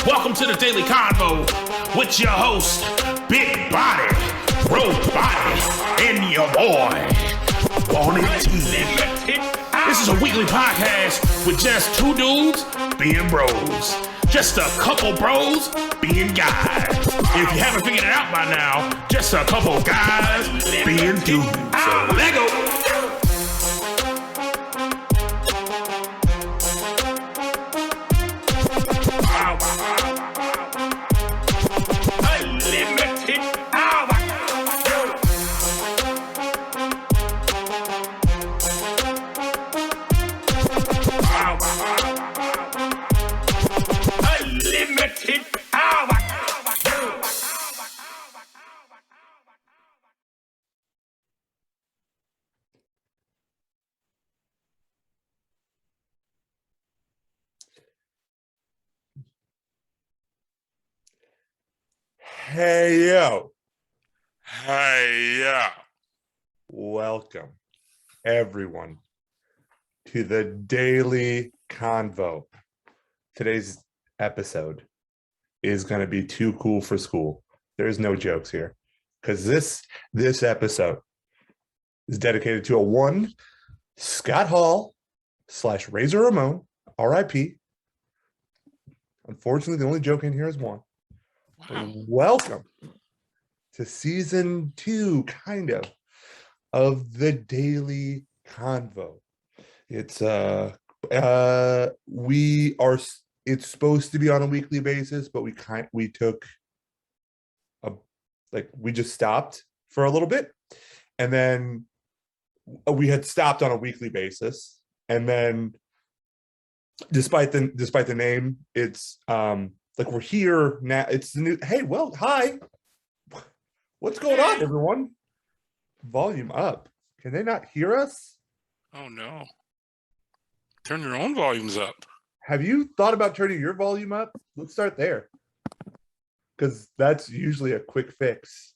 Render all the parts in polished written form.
Welcome to the Daily Convo with your host, Big Body, Road Body, and your boy, Bonnie T. This is a weekly podcast with just two dudes being bros. Just a couple bros being guys. If you haven't figured it out by now, just a couple guys being dudes. So let go. Hey, yo. Hey, yeah. Welcome, everyone, to the Daily Convo. Today's episode is going to be too cool for school. There's no jokes here, because this episode is dedicated to a one Scott Hall / Razor Ramon, R.I.P. Unfortunately, the only joke in here is one. Wow. Welcome to season 2, of the Daily Convo. It's it's supposed to be on a weekly basis, but we just stopped for a little bit, and then we had stopped on a weekly basis, and then despite the name, it's we're here now. It's the new. Hey, well, hi. What's going on, everyone? Volume up. Can they not hear us? Oh, no. Turn your own volumes up. Have you thought about turning your volume up? Let's start there, because that's usually a quick fix.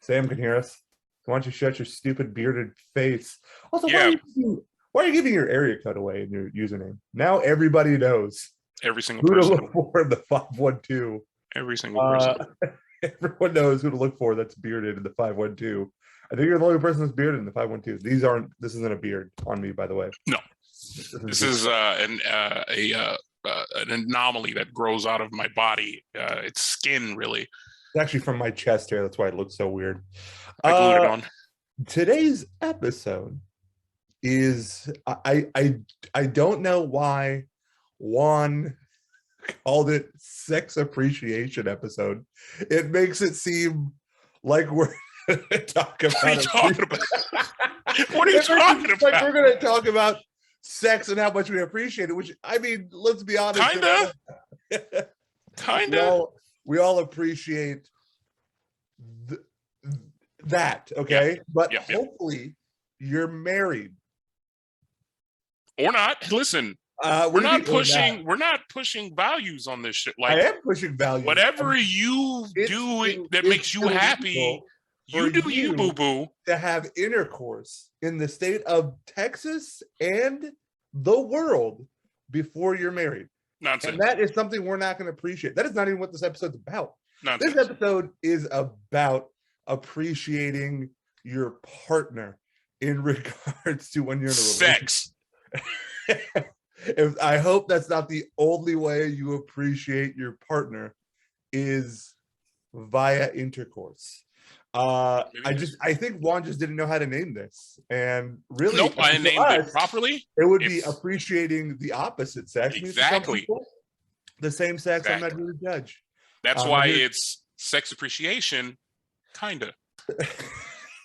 Sam can hear us. So why don't you shut your stupid bearded face? Also, Yeah. why are you giving your area cut away in your username? Now everybody knows. Every single Who to person. look for in the 512. Every single person. Everyone knows who to look for that's bearded in the 512. I think you're the only person that's bearded in the 512. This isn't a beard on me, by the way. No. This is an anomaly that grows out of my body. It's skin, really. It's actually from my chest hair. That's why it looks so weird. I glued it on. Today's episode is I don't know why Juan called it sex appreciation episode. It makes it seem like we're talk about What are you talking about? What are you talking about? Like we're going to talk about sex and how much we appreciate it, which, I mean, let's be honest. Kinda. We all appreciate that, okay? Yeah. But Yeah. hopefully you're married. Or not. Listen. We're not pushing values on this shit. Like, I am pushing values. Whatever you do that makes you happy, you do you, boo-boo. To have intercourse in the state of Texas and the world before you're married. Nonsense. And that is something we're not going to appreciate. That is not even what this episode's about. Nonsense. This episode is about appreciating your partner in regards to when you're in a relationship. Sex. I hope that's not the only way you appreciate your partner is via intercourse. I think Juan just didn't know how to name this, and really, nope, I named it properly. It would be appreciating the opposite sex. Exactly. The same sex. Exactly. I'm not here to judge. That's why it's sex appreciation, kinda.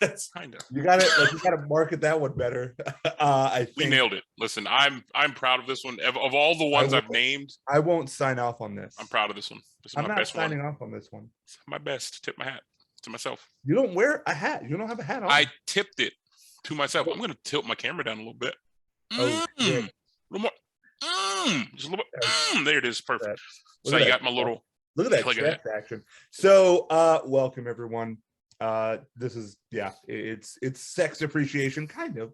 That's kinda. You gotta market that one better. I think we nailed it. Listen, I'm proud of this one. Of all the ones I've named, I won't sign off on this. I'm proud of this one. This is I'm my not best signing one. off on this one. It's my best. Tip my hat to myself. You don't wear a hat. You don't have a hat on. I tipped it to myself. I'm gonna tilt my camera down a little bit. Oh, yeah. A little more. Just a little bit. There it is. Perfect. So you got my little. Look at that chest action. So, welcome everyone. This is it's sex appreciation, kind of.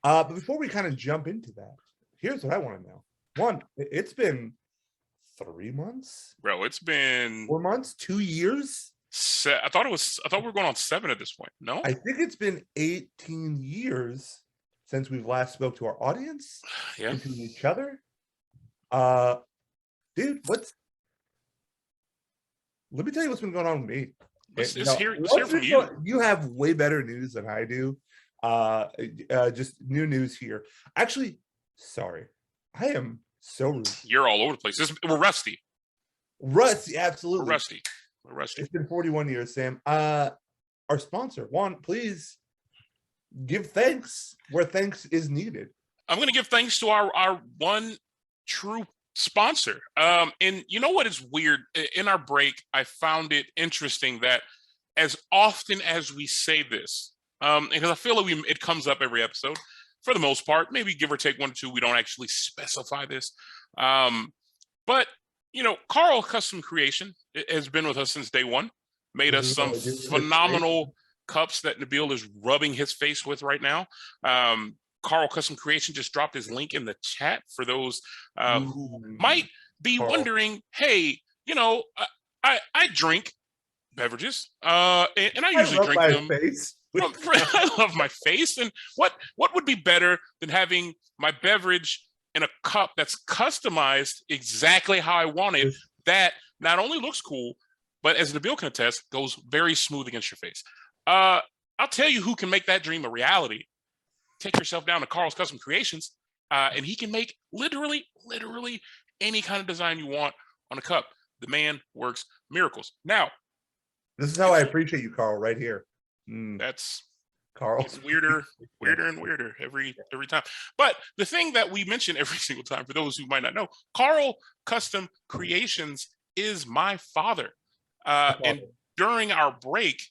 But before we kind of jump into that, here's what I want to know. One, it's been 3 months, bro. It's been 4 months, 2 years. I thought we were going on 7 at this point. No, I think it's been 18 years since we've last spoke to our audience yeah. and to each other. Dude, let me tell you what's been going on with me. Let's hear from you. You have way better news than I do. Just new news here. Actually, sorry, I am so rude. You're all over the place. We're rusty. Rusty, absolutely. We're rusty. It's been 41 years, Sam. Our sponsor, Juan, please give thanks where thanks is needed. I'm going to give thanks to our one true sponsor. And you know what is weird? In our break, I found it interesting that as often as we say this, because I feel like it comes up every episode, for the most part, maybe give or take 1 or 2, we don't actually specify this. But, Carl Custom Creation has been with us since day one, made us some phenomenal cups that Nabil is rubbing his face with right now. Carl Custom Creation just dropped his link in the chat for those who might be wondering, hey, I drink beverages, and I usually drink them. I love my face. And what would be better than having my beverage in a cup that's customized exactly how I want it, that not only looks cool, but as Nabil can attest, goes very smooth against your face. I'll tell you who can make that dream a reality. Take yourself down to Carl's Custom Creations, and he can make literally any kind of design you want on a cup. The man works miracles. Now, this is how I appreciate you, Carl, right here. That's Carl. It's weirder and weirder every time. But the thing that we mention every single time, for those who might not know, Carl Custom Creations is my father. And during our break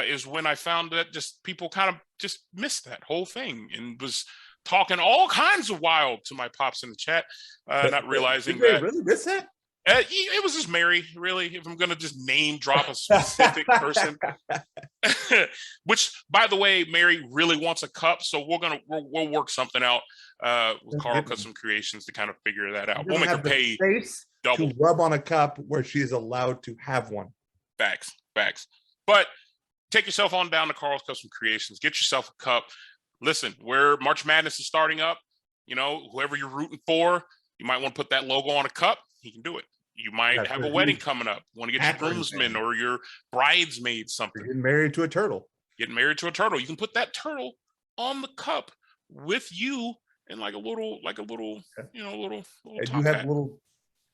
is when I found that just people kind of just missed that whole thing and was talking all kinds of wild to my pops in the chat, not realizing that. Really miss that? It was just Mary, really, if I'm going to just name drop a specific person. Which, by the way, Mary really wants a cup, so we'll work something out with Carl Custom Creations to kind of figure that out. We'll make her pay double to rub on a cup where she is allowed to have one. Facts. But take yourself on down to Carl's Custom Creations. Get yourself a cup. Listen, where March Madness is starting up, whoever you're rooting for, you might want to put that logo on a cup. He can do it. You might have a wedding coming up. You want to get your groomsmen or your bridesmaid something. You're getting married to a turtle. You can put that turtle on the cup with you and like a little little and you have little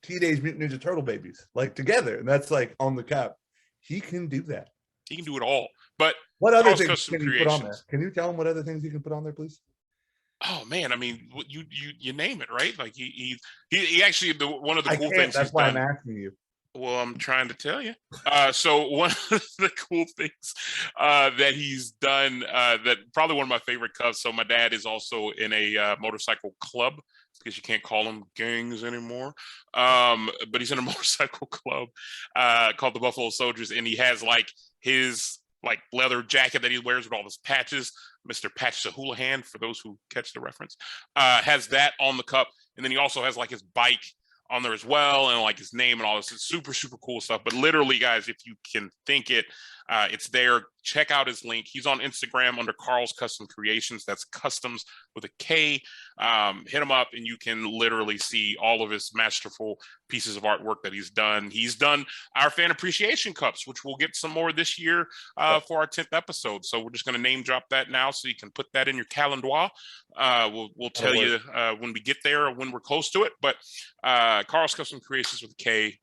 Teenage Mutant Ninja Turtle babies like together, and that's like on the cup. He can do that. He can do it all. But what other things can you put on there? Can you tell him what other things you can put on there, please? Oh man, I mean, you name it, right? Like he actually one of the cool things. That's why I'm asking you. Well, I'm trying to tell you. So one of the cool things that he's done, that probably one of my favorite cups. So my dad is also in a motorcycle club, because you can't call them gangs anymore. But he's in a motorcycle club called the Buffalo Soldiers, and he has like his leather jacket that he wears with all his patches. Mr. Patches Houlihan, for those who catch the reference, has that on the cup. And then he also has like his bike on there as well, and like his name and all this. It's super, super cool stuff. But literally, guys, if you can think it, it's there. Check out his link. He's on Instagram under Carl's Custom Creations. That's customs with a K. Hit him up and you can literally see all of his masterful pieces of artwork that he's done. He's done our fan appreciation cups, which we'll get some more this year for our 10th episode. So we're just going to name drop that now so you can put that in your calendar. We'll tell you when we get there or when we're close to it. But Carl's Custom Creations with a K,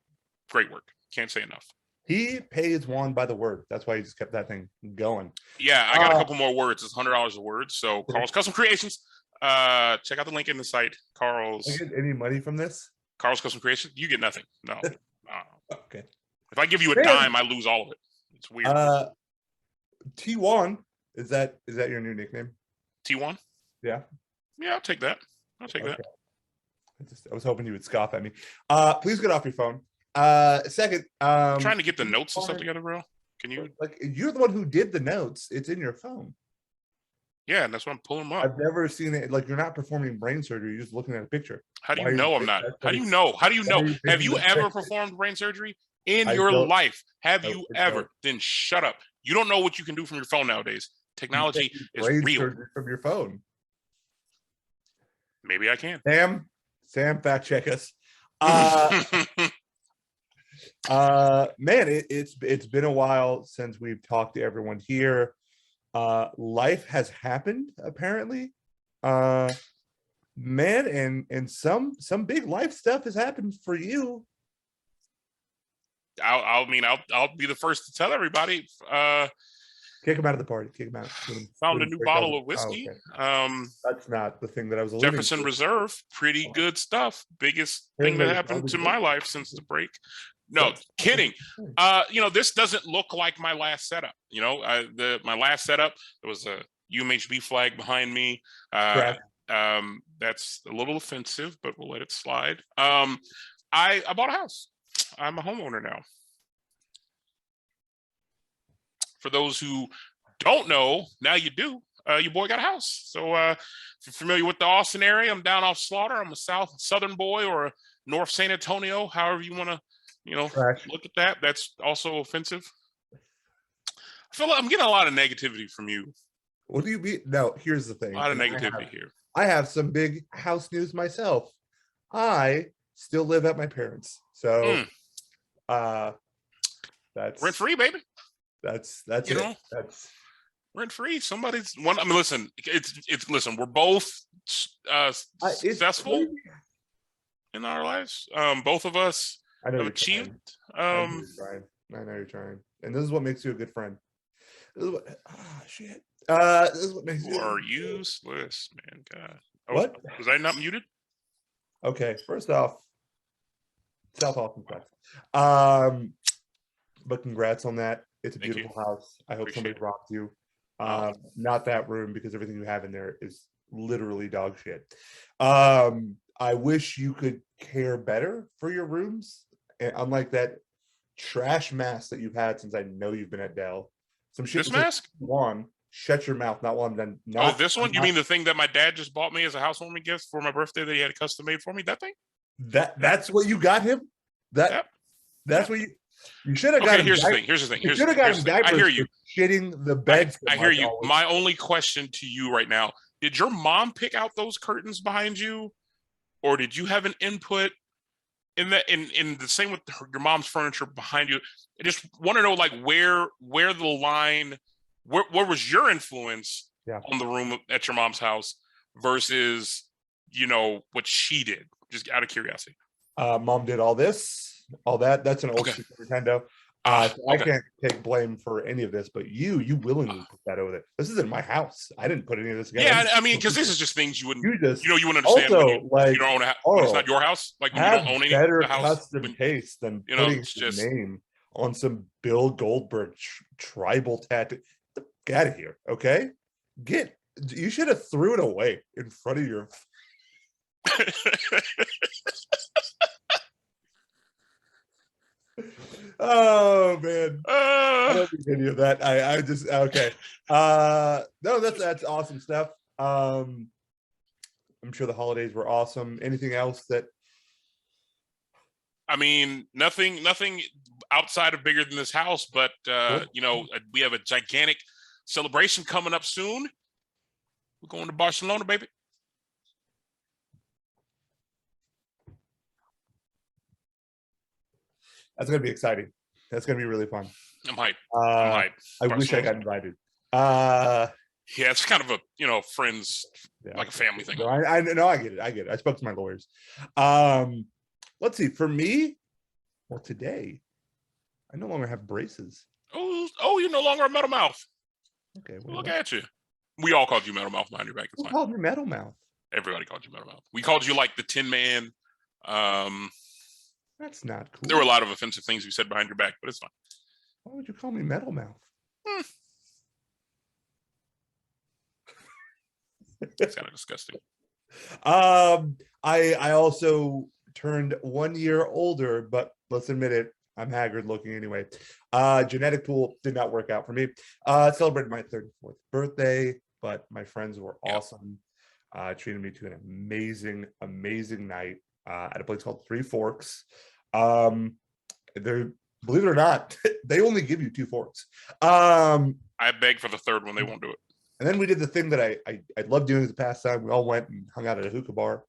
great work. Can't say enough. He pays Juan by the word. That's why he just kept that thing going. Yeah, I got a couple more words. It's $100 a word. So Carl's Custom Creations. Check out the link in the site. Carl's. I get any money from this? Carl's Custom Creations. You get nothing. No. Okay. If I give you a dime, I lose all of it. It's weird. T1, is that your new nickname? T1? Yeah. Yeah, I'll take that. That. I was hoping you would scoff at me. Please get off your phone. Second, I'm trying to get the notes and stuff together, bro. Can you? You're the one who did the notes. It's in your phone. Yeah, and that's why I'm pulling them up. I've never seen it. Like, you're not performing brain surgery. You're just looking at a picture. How do Why you are know I'm taking not? that How do study? you know? How do you Why know? are you Have taking you that ever picture? performed brain surgery in I your don't. life? Have I you don't. ever? Then shut up. You don't know what you can do from your phone nowadays. You can't Technology do is brain real. surgery from your phone. Maybe I can. Sam, fact check us. Man, it's been a while since we've talked to everyone here. Life has happened, apparently. Man, and some big life stuff has happened for you. I'll be the first to tell everybody. Kick him out of the party. Kick him out. Found a new bottle of whiskey. Okay. That's not the thing that I was alluding Jefferson to. Reserve, pretty good stuff. Biggest Hearing thing that that it happened to sounded my good. life since the break. No, kidding. This doesn't look like my last setup. My last setup, there was a UMHB flag behind me. Correct. That's a little offensive, but we'll let it slide. I bought a house. I'm a homeowner now. For those who don't know, now you do. Your boy got a house. So if you're familiar with the Austin area, I'm down off Slaughter. I'm a southern boy or a North San Antonio, however you want to, Trash. look at that. That's also offensive. I feel like I'm getting a lot of negativity from you. What do you mean? No, here's the thing. A lot of negativity here. I have some big house news myself. I still live at my parents. So that's rent free, baby. That's it. That's rent free. Somebody's one. I mean, listen, it's listen, we're both successful in our lives. Both of us have achieved. I know you're trying. And this is what makes you a good friend. This is what shit. This is what makes you are useless, man. God. Oh, what? Was I not muted? Okay, first off, self-awesome facts. But congrats on that. It's a beautiful house. I hope somebody robs you. Not that room, because everything you have in there is literally dog shit. I wish you could care better for your rooms, unlike that trash mask that you've had since I know you've been at Dell. Some shit. This mask? One, shut your mouth. Not while I'm done. This one? You mean the thing that my dad just bought me as a housewarming gift for my birthday that he had custom made for me? That thing? That's what you got him? That's what you should have got him. Here's the thing. You should have got him diapers. I hear you. Shitting the bed. I hear you. My only question to you right now: did your mom pick out those curtains behind you, or did you have an input in that? In the same with your mom's furniture behind you? I just want to know, like, where the line, where was your influence on the room at your mom's house versus what she did? Just out of curiosity. Mom did all this, all that. That's an old Nintendo. I can't take blame for any of this, but you willingly put that over there. This isn't my house. I didn't put any of this together. Yeah, I mean, because this is just things you wouldn't. You wouldn't understand. Also, when you don't own a house. When it's not your house. Like when you don't own any better house. Custom taste than putting his name on some Bill Goldberg tribal tattoo. Get out of here, okay? You should have threw it away in front of your. Oh man, I don't think any of that. I just okay. No, that's awesome stuff. I'm sure the holidays were awesome. Anything else that? I mean, nothing outside of bigger than this house, but we have a gigantic celebration coming up soon. We're going to Barcelona, baby. That's gonna be exciting. That's gonna be really fun. I'm hyped. I'm hyped. I wish I got invited. Yeah, it's kind of a friends, like a family thing. No, I know. I get it. I spoke to my lawyers. Let's see. For me, well, today, I no longer have braces. Oh, you're no longer a metal mouth. Okay, look at you. We all called you metal mouth behind your back. Who called me metal mouth? Everybody called you metal mouth. We called you like the Tin Man. That's not cool. There were a lot of offensive things we said behind your back, but it's fine. Why would you call me metal mouth? It's kind of disgusting. I also turned 1 year older, but let's admit it, I'm haggard looking anyway. Genetic pool did not work out for me. Celebrated my 34th birthday. but my friends were Yep. awesome. Treated me to an amazing night at a place called Three Forks. They're, believe it or not, they only give you 2 forks. I beg for the third one. They won't do it. And then we did the thing that I love doing as a pastime. We all went and hung out at a hookah bar.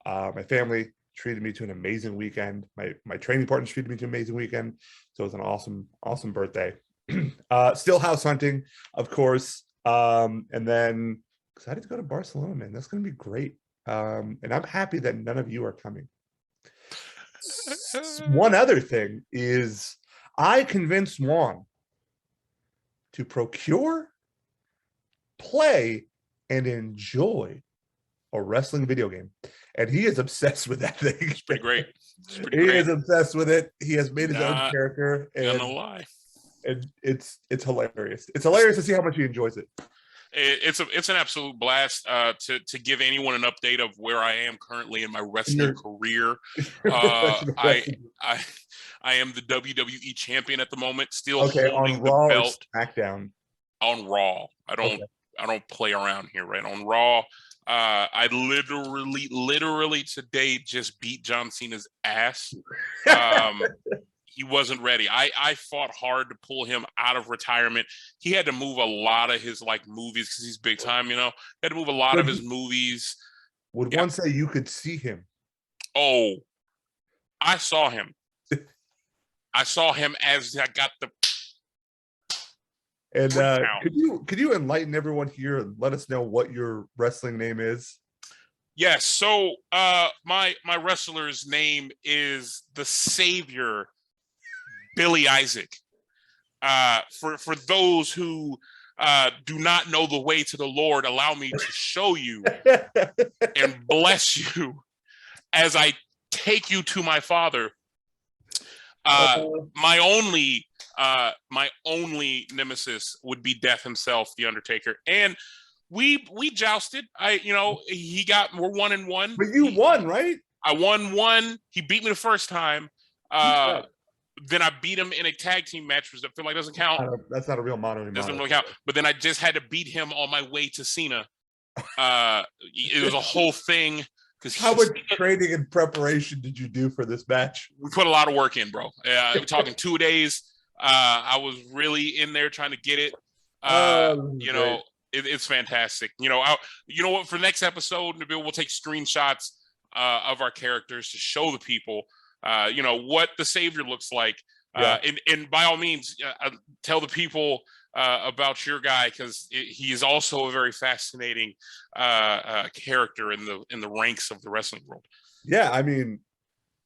My family treated me to an amazing weekend. My training partners treated me to an amazing weekend. So it was an awesome birthday. Still house hunting, of course. And then excited to go to Barcelona, man. That's going to be great. And I'm happy that none of you are coming. One other thing is I convinced Juan to procure, play, and enjoy a wrestling video game, and he is obsessed with that thing. It's pretty great. He is obsessed with it. He has made his own character, and gonna lie, it's hilarious. It's hilarious to see how much he enjoys it. It's an absolute blast. To give anyone an update of where I am currently in my wrestling career, I am the WWE champion at the moment, still holding on the Raw belt. or SmackDown? On Raw. I don't play around here, right? On Raw, I literally today just beat John Cena's ass. He wasn't ready. I fought hard to pull him out of retirement. He had to move a lot of his movies because he's big time, He had to move a lot of his movies. Would one say you could see him? Oh, I saw him. I saw him as I got the. And could you enlighten everyone here and let us know what your wrestling name is? Yes. So my wrestler's name is the Savior, Billy Isaac. For those who do not know the way to the Lord, allow me to show you and bless you as I take you to my Father. My only nemesis would be Death himself, the Undertaker, and we jousted. We're 1-1. But you won, right? I won 1. He beat me the first time. Then I beat him in a tag team match, which I feel like doesn't count. That's not a real mono. Doesn't really count. But then I just had to beat him on my way to Cena. It was a whole thing. How much training and preparation did you do for this match? We put a lot of work in, bro. We're talking 2 days. I was really in there trying to get it. It's fantastic. What? For the next episode, we'll take screenshots of our characters to show the people, what the Savior looks like. And by all means, tell the people about your guy, because he is also a very fascinating character in the ranks of the wrestling world. Yeah, I mean,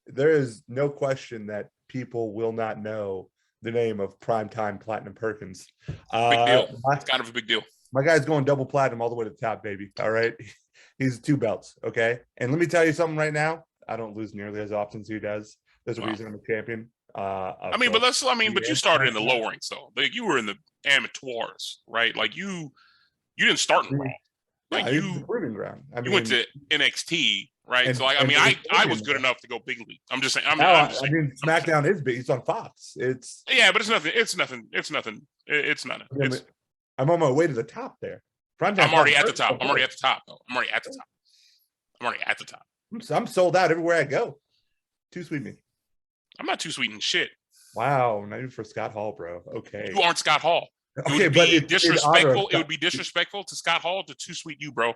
there is no question that people will not know the name of Primetime Platinum Perkins. Big deal. It's kind of a big deal. My guy's going double platinum all the way to the top, baby. All right, he's 2 belts. Okay, and let me tell you something right now. I don't lose nearly as often as he does. There's a reason I'm a champion. But you started in the low ranks though. You were in the amateurs, right? You didn't start in Raw. You proving ground. You went to NXT, right? And, I was good enough to go big league. I'm just saying. SmackDown is big. It's on Fox. It's but it's nothing. It's nothing. I'm on my way to the top there. I'm already at the top. I'm already at the top. I'm sold out everywhere I go. Too sweet me. I'm not too sweet in shit. Wow, not even for Scott Hall, bro. Okay. You aren't Scott Hall. Okay, but it's disrespectful. It would be disrespectful to Scott Hall to too sweet you, bro.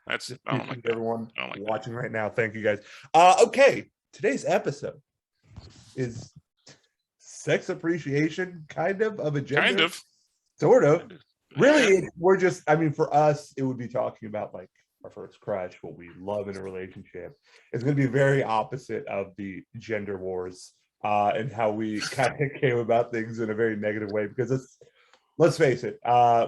I don't like that. Everyone like watching right now. Thank you guys. Okay, today's episode is sex appreciation, kind of a gender. Kind of. Sort of. Really, we're just, for us, it would be talking about our first crush, what we love in a relationship. It's going to be very opposite of the gender wars and how we kind of came about things in a very negative way, because let's face it,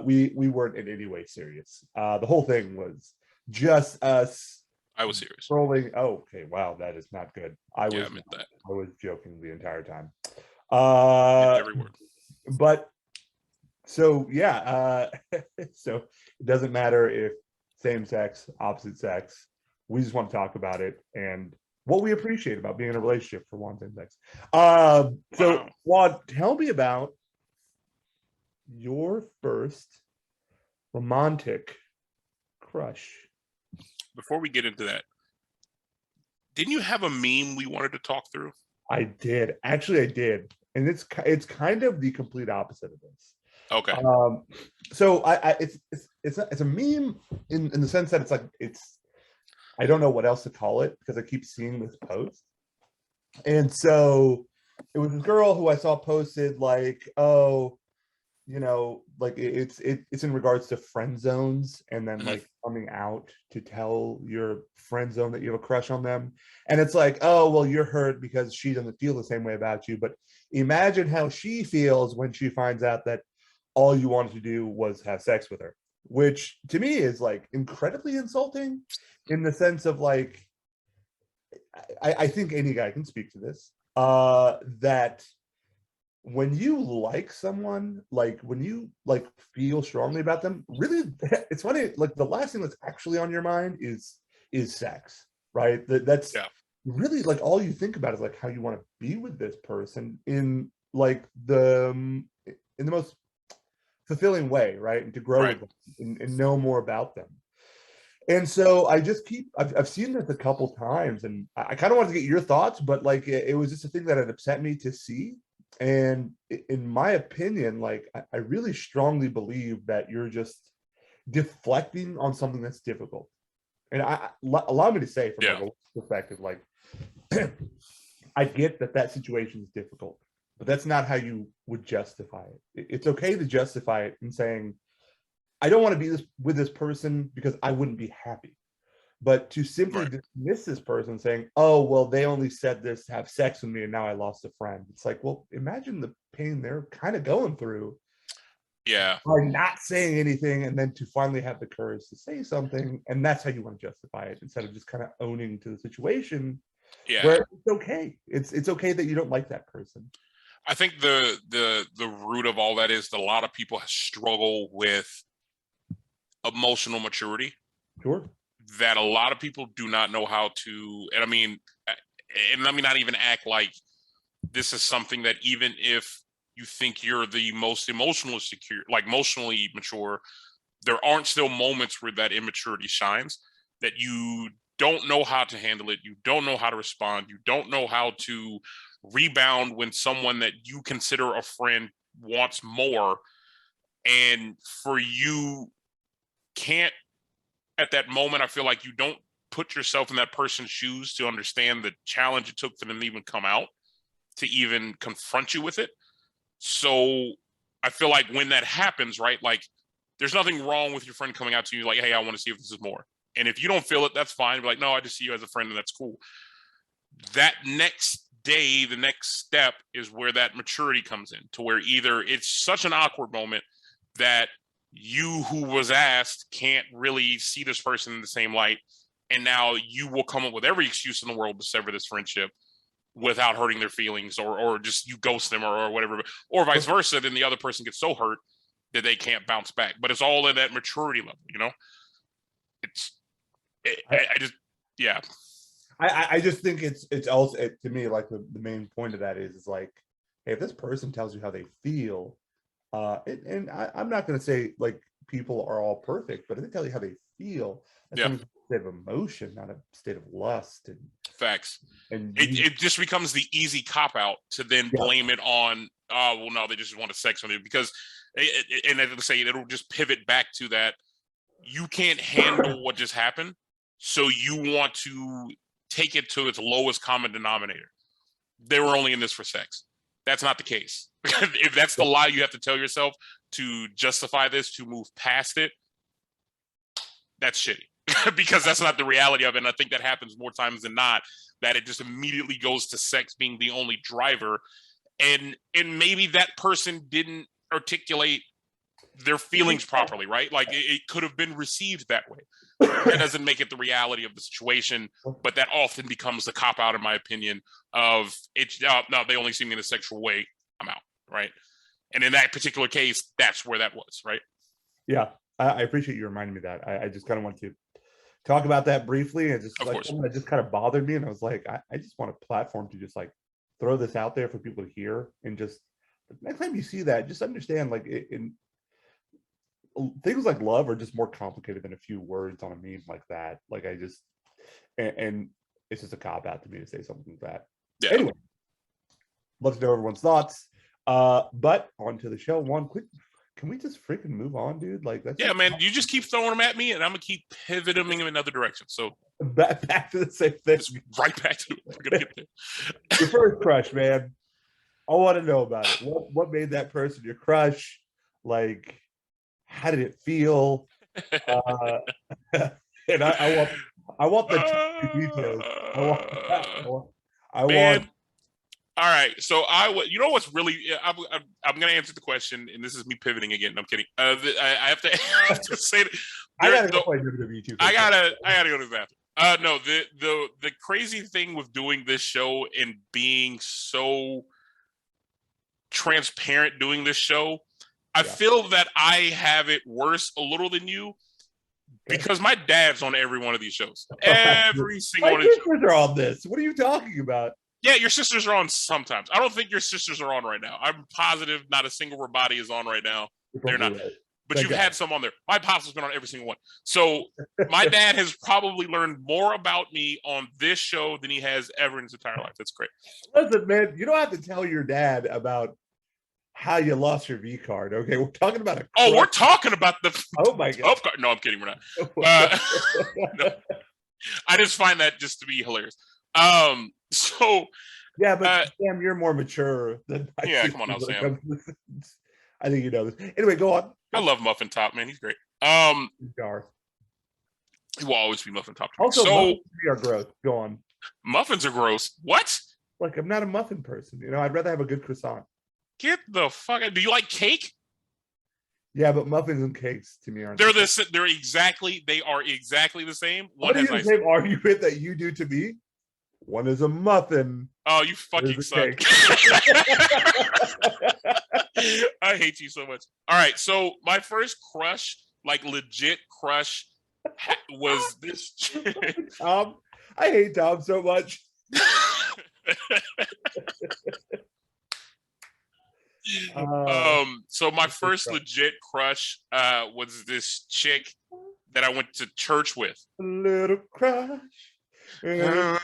we weren't in any way serious. The whole thing was just us. I was serious. Rolling. Oh, okay. Wow, that is not good. I meant that. I was joking the entire time. Every word. But so yeah, so it doesn't matter if same sex, opposite sex. We just want to talk about it and what we appreciate about being in a relationship for one same sex. So Juan, tell me about your first romantic crush. Before we get into that, didn't you have a meme we wanted to talk through? I did. Actually, I did. And it's kind of the complete opposite of this. Okay. So it's a meme in the sense that it's I don't know what else to call it because I keep seeing this post. And so it was this girl who I saw posted like, oh, like it's in regards to friend zones and then like coming out to tell your friend zone that you have a crush on them. And it's like, oh, well, you're hurt because she doesn't feel the same way about you. But imagine how she feels when she finds out that all you wanted to do was have sex with her, which to me is like incredibly insulting in the sense of like, I think any guy can speak to this, that when you like someone, like when you like feel strongly about them, really, it's funny, like the last thing that's actually on your mind is sex, right? That's really like all you think about is like how you want to be with this person in like in the most fulfilling way, right? And to grow with them and know more about them. And so I've seen this a couple times, and I kind of wanted to get your thoughts, but like it was just a thing that had upset me to see. And in my opinion, like I really strongly believe that you're just deflecting on something that's difficult. And allow me to say from like a perspective, like I get that situation is difficult, but that's not how you would justify it. It's okay to justify it in saying, I don't want to be with this person because I wouldn't be happy. But to simply dismiss this person saying, oh, well, they only said this to have sex with me and now I lost a friend. It's like, well, imagine the pain they're kind of going through. Yeah. By not saying anything and then to finally have the courage to say something. And that's how you want to justify it instead of just kind of owning to the situation. Yeah. Where it's okay. It's okay that you don't like that person. I think the root of all that is that a lot of people struggle with emotional maturity. Sure. That a lot of people do not know how to, and let me not even act like this is something that even if you think you're the most emotionally secure, like emotionally mature, there aren't still moments where that immaturity shines, that you don't know how to handle it. You don't know how to respond. You don't know how to rebound when someone that you consider a friend wants more. And for you can't, at that moment, I feel like you don't put yourself in that person's shoes to understand the challenge it took for them to even come out, to even confront you with it. So I feel like when that happens, right, like there's nothing wrong with your friend coming out to you like, hey, I want to see if this is more. And if you don't feel it, that's fine. Be like, no, I just see you as a friend and that's cool. That next day, the next step is where that maturity comes in, to where either it's such an awkward moment that you who was asked can't really see this person in the same light. And now you will come up with every excuse in the world to sever this friendship without hurting their feelings, or just you ghost them or whatever, or vice versa. Then the other person gets so hurt that they can't bounce back. But it's all in that maturity level, I just think it's also to me like the main point of that is like, hey, if this person tells you how they feel, and I'm not going to say like people are all perfect, but if they tell you how they feel, that's a state of emotion, not a state of lust. And facts. And it just becomes the easy cop out to then blame it on, oh, well, no, they just wanted sex with you, because, and as I say, it'll just pivot back to that. You can't handle what just happened, so you want to take it to its lowest common denominator. They were only in this for sex. That's not the case. If that's the lie you have to tell yourself to justify this, to move past it, that's shitty. Because that's not the reality of it. And I think that happens more times than not, that it just immediately goes to sex being the only driver. And maybe that person didn't articulate their feelings properly, right? Like it could have been received that way. That doesn't make it the reality of the situation, but that often becomes the cop out, in my opinion, of it's no, they only see me in a sexual way, I'm out, right? And in that particular case, that's where that was, right? Yeah, I appreciate you reminding me that. I just kind of want to talk about that briefly, and just like it just kind of bothered me, and I was like, I just want a platform to just like throw this out there for people to hear, and just next time you see that, just understand like things like love are just more complicated than a few words on a meme like that. Like I just and it's just a cop out to me to say something like that. Yeah. Anyway, love to know everyone's thoughts. But on to the show. One quick, can we just freaking move on, dude? Like that's man. You just keep throwing them at me, and I'm gonna keep pivoting them in another direction. So back to the same thing. just right back to it. We're gonna get there. Your first crush, man. I want to know about it. What made that person your crush? Like, how did it feel? And I want the details. I want. All right, so you know what's really I'm gonna answer the question, and this is me pivoting again. I'm kidding. I have to say that I gotta go play WWE 2K. I gotta go to the bathroom. No, the crazy thing with doing this show and being so transparent doing this show, I feel that I have it worse a little than you. Because my dad's on every one of these shows. Every single one of these shows. My sisters are on this. What are you talking about? Yeah, your sisters are on sometimes. I don't think your sisters are on right now. I'm positive not a single Rabati is on right now. They're not. Right. But you've had some on there. My pops has been on every single one. So my dad has probably learned more about me on this show than he has ever in his entire life. That's great. Listen, man, you don't have to tell your dad about how you lost your V card. Okay, we're talking about a. Oh, we're talking about the. Oh my god! No, I'm kidding. We're not. No. I just find that just to be hilarious. So. Yeah, but Sam, you're more mature than. Come on now, Sam. I think you know this. Anyway, go on. I love Muffin Top, man. He's great. Garth. He will always be Muffin Top. Also, muffins are gross. Go on. Muffins are gross. What? Like, I'm not a muffin person. You know, I'd rather have a good croissant. Get the fuck out. Do you like cake? Yeah, but muffins and cakes to me aren't. They are exactly the same. One has the same argument that you do to me. One is a muffin. Oh, you fucking suck. I hate you so much. All right, so my first crush, like legit crush, was this. Tom, I hate Tom so much. So my first legit crush was this chick that I went to church with. A little crush. All right.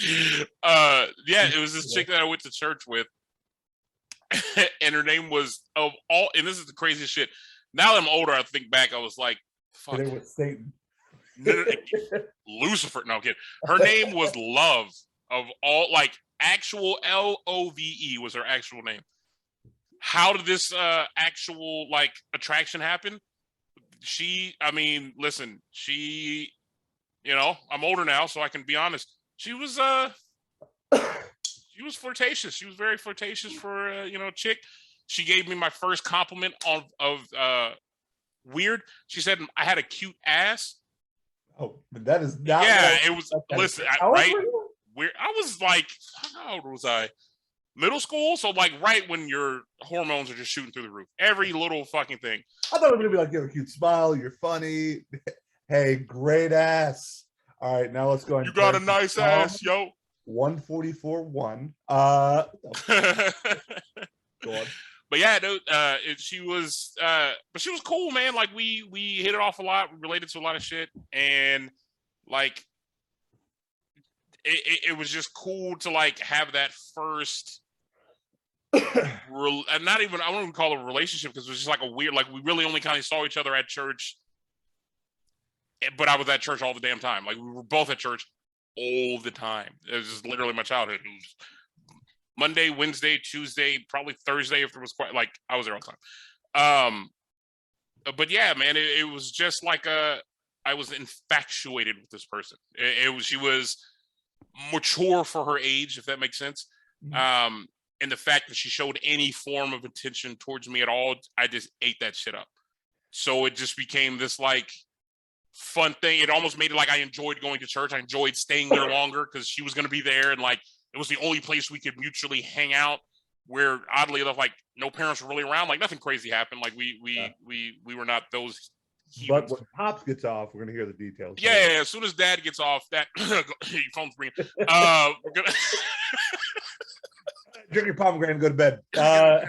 It was this chick that I went to church with, and her name was and this is the craziest shit. Now that I'm older, I think back, I was like, fuck. It was Satan. Lucifer. No, I'm kidding. Her name was Love, of all, like actual Love was her actual name. How did this actual like attraction happen? Listen, I'm older now, so I can be honest. She was flirtatious. She was very flirtatious for a chick. She gave me my first compliment of weird. She said I had a cute ass. Oh, but that is not. Yeah, it was. Listen, right? Weird. I was like, how old was I? Middle school, so like right when your hormones are just shooting through the roof. Every little fucking thing. I thought it was gonna be like, you have a cute smile, you're funny. Hey, great ass. All right, now let's go. You got a nice ass, yo. 144-1. Go on. But yeah, she was cool, man. Like we hit it off a lot, related to a lot of shit, and like it was just cool to like have that first. And not even, I wouldn't call it a relationship, because it was just like a weird, like we really only kind of saw each other at church, but I was at church all the damn time. Like we were both at church all the time. It was just literally my childhood. It was Monday, Wednesday, Tuesday, probably Thursday if there was quite, like I was there all the time. But yeah, man, it was just like I was infatuated with this person. She was mature for her age, if that makes sense. Mm-hmm. And the fact that she showed any form of attention towards me at all, I just ate that shit up. So it just became this like fun thing. It almost made it like I enjoyed going to church. I enjoyed staying there longer because she was going to be there. And like, it was the only place we could mutually hang out where, oddly enough, like no parents were really around. Like nothing crazy happened. Like we were not those. But when Pops gets off, we're going to hear the details. Yeah. As soon as Dad gets off, that your phone's ringing. We're gonna Drink your pomegranate and go to bed. But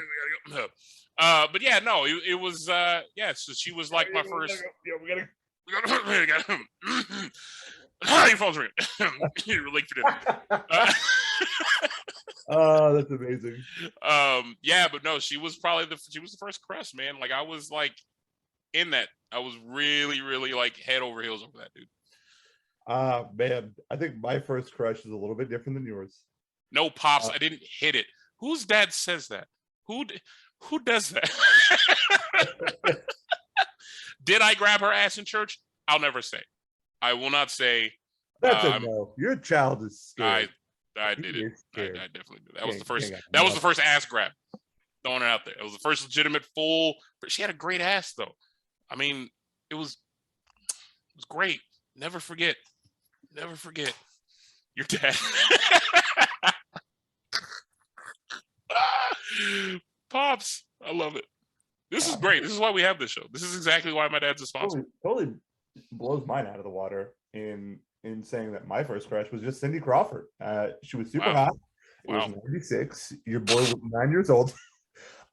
yeah, no, it was yeah. So she was like my first. We gotta. Your phone's ringing. You're late for dinner. Oh, that's amazing. Yeah, but no, she was the first crush, man. Like I was like in that. I was really, really like head over heels over that dude. Man, I think my first crush is a little bit different than yours. No, pops, I didn't hit it. Whose dad says that? Who does that? Did I grab her ass in church? I'll never say. I will not say. That's a no. Your child is scared. I did it. I definitely did. That was the first. That was the first ass grab. Throwing it out there. It was the first legitimate full. But she had a great ass though. I mean, it was great. Never forget. Never forget your dad. Pops, I love it. This is great. This is why we have this show. This is exactly why my dad's a sponsor. Totally blows mine out of the water in saying that my first crush was just Cindy Crawford. She was super hot. It was 96. Your boy was 9 years old.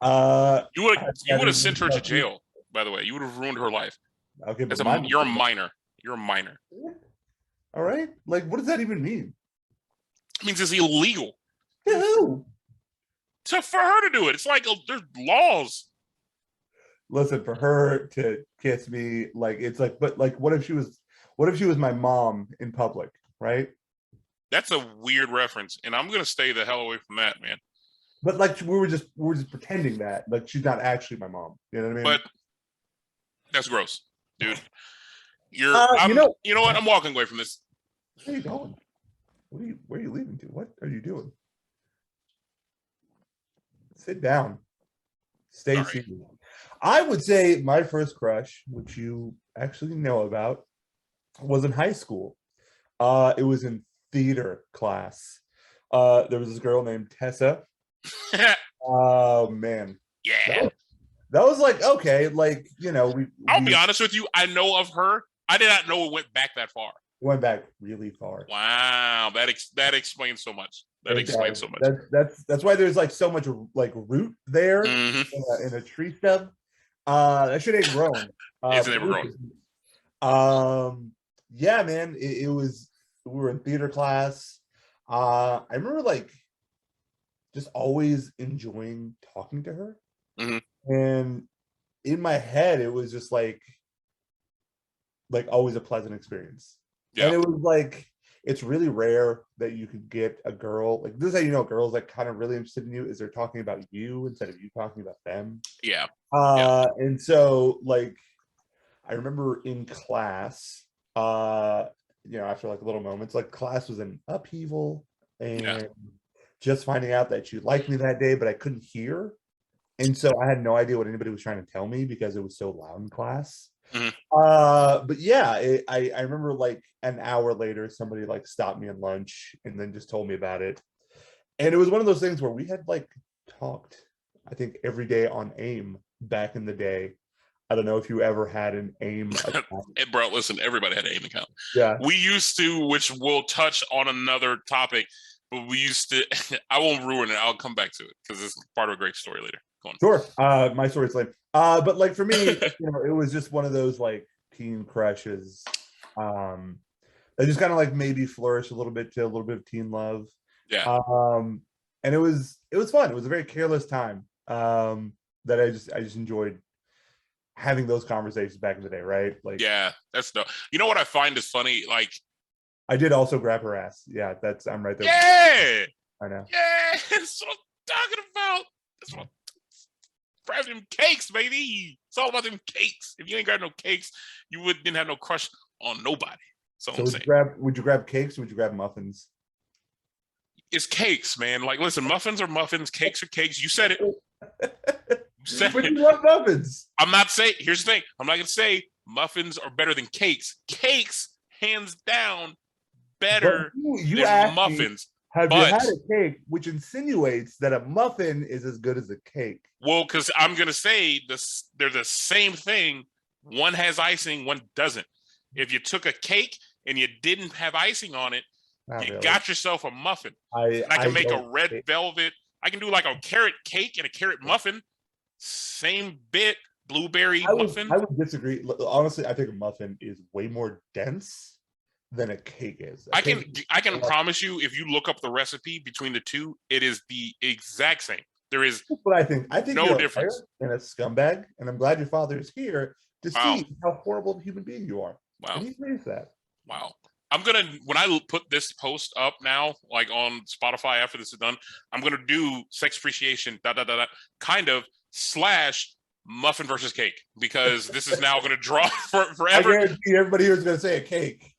You would have sent her to jail, by the way. You would have ruined her life. Okay, but you're a minor. You're a minor. All right. Like, what does that even mean? It means it's illegal. To who? For her to do it. It's like there's laws. Listen, for her to kiss me, like it's like, but like, what if she was my mom in public, right? That's a weird reference, and I'm gonna stay the hell away from that, man. But like, we were just pretending that, like, she's not actually my mom. You know what I mean? But that's gross, dude. You know what? I'm walking away from this. Where are you going? Where are you leaving to? What are you doing? Sit down. Stay seated. I would say my first crush, which you actually know about, was in high school. It was in theater class. There was this girl named Tessa. Oh man. Yeah. That was like, okay, like, you know, I'll be honest with you. I know of her. I did not know it went back that far. Went back really far. Wow. That explains so much. Explains so much. That's why there's like so much like root there mm-hmm. in a tree stub. That shit ain't grown. It's never grown. Yeah, man. It was, we were in theater class. I remember like just always enjoying talking to her. Mm-hmm. And in my head, it was just like always a pleasant experience. Yeah. And it was like, it's really rare that you could get a girl, like, this is how you know girls like kind of really interested in you, is they're talking about you instead of you talking about them. Yeah. And so like, I remember in class, you know, after like little moments, like class was an upheaval, and just finding out that you liked me that day, but I couldn't hear. And so I had no idea what anybody was trying to tell me because it was so loud in class. Mm-hmm. But yeah, I remember like an hour later, somebody like stopped me at lunch and then just told me about it. And it was one of those things where we had like talked, I think, every day on AIM back in the day. I don't know if you ever had an AIM account. Bro, listen, everybody had an AIM account. Yeah. We used to, which we'll touch on another topic, but we used to, I won't ruin it. I'll come back to it because it's part of a great story later. Go on. Sure. My story's lame. But like for me, you know, it was just one of those like teen crushes. That just kind of like maybe flourish a little bit to a little bit of teen love. Yeah. And it was fun. It was a very careless time. That I just enjoyed having those conversations back in the day, right? Like, yeah, that's no. You know what I find is funny? Like, I did also grab her ass. Yeah, I'm right there. Yeah, I know. Yeah, that's what I'm talking about. That's what. Grab them cakes, baby. It's all about them cakes. If you ain't grab no cakes, you didn't have no crush on nobody. So I'm saying. Would you grab cakes or would you grab muffins? It's cakes, man. Like, listen, muffins are muffins, cakes are cakes. You said it. But you love muffins. I'm not saying. Here's the thing. I'm not gonna say muffins are better than cakes. Cakes, hands down, better than muffins. Have you had a cake, which insinuates that a muffin is as good as a cake? Well, because I'm gonna say this, they're the same thing. One has icing, one doesn't. If you took a cake and you didn't have icing on it, you got yourself a muffin. I can make a red velvet I can do like a carrot cake and a carrot muffin. Same bit, blueberry muffin. I would disagree. Honestly, I think a muffin is way more dense than a cake is. I can promise you, if you look up the recipe between the two, it is the exact same. There is what I think. I think no you're difference. And a scumbag, and I'm glad your father is here to Wow. see how horrible of a human being you are. Wow. And he raised that. Wow. I'm gonna, when I put this post up now, like on Spotify after this is done, I'm gonna do sex appreciation kind of / muffin versus cake, because this is now gonna draw forever. I guarantee everybody here is gonna say a cake.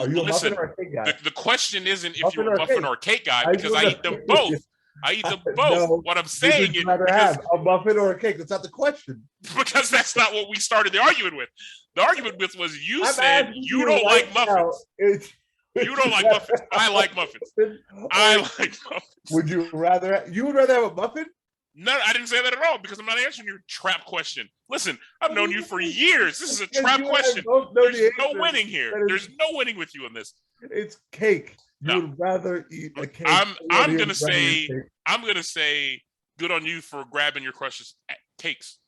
Are you a Listen, muffin or a cake guy? the question isn't if Muffin you're a or muffin cake? or a cake guy, because I eat them both. I eat them both. No, what I'm saying is, rather have a muffin or a cake. That's not the question. Because that's not what we started the argument with. The argument with was you I'm said asking you don't right like muffins. You don't like muffins. I like muffins. I like muffins. Would you rather have a muffin? No, I didn't say that at all, because I'm not answering your trap question. Listen, I've known you for years. This is a trap question. There's no winning here. There's no winning with you on this. It's cake. You No. would rather eat a cake. I'm gonna say good on you for grabbing your crush's cakes.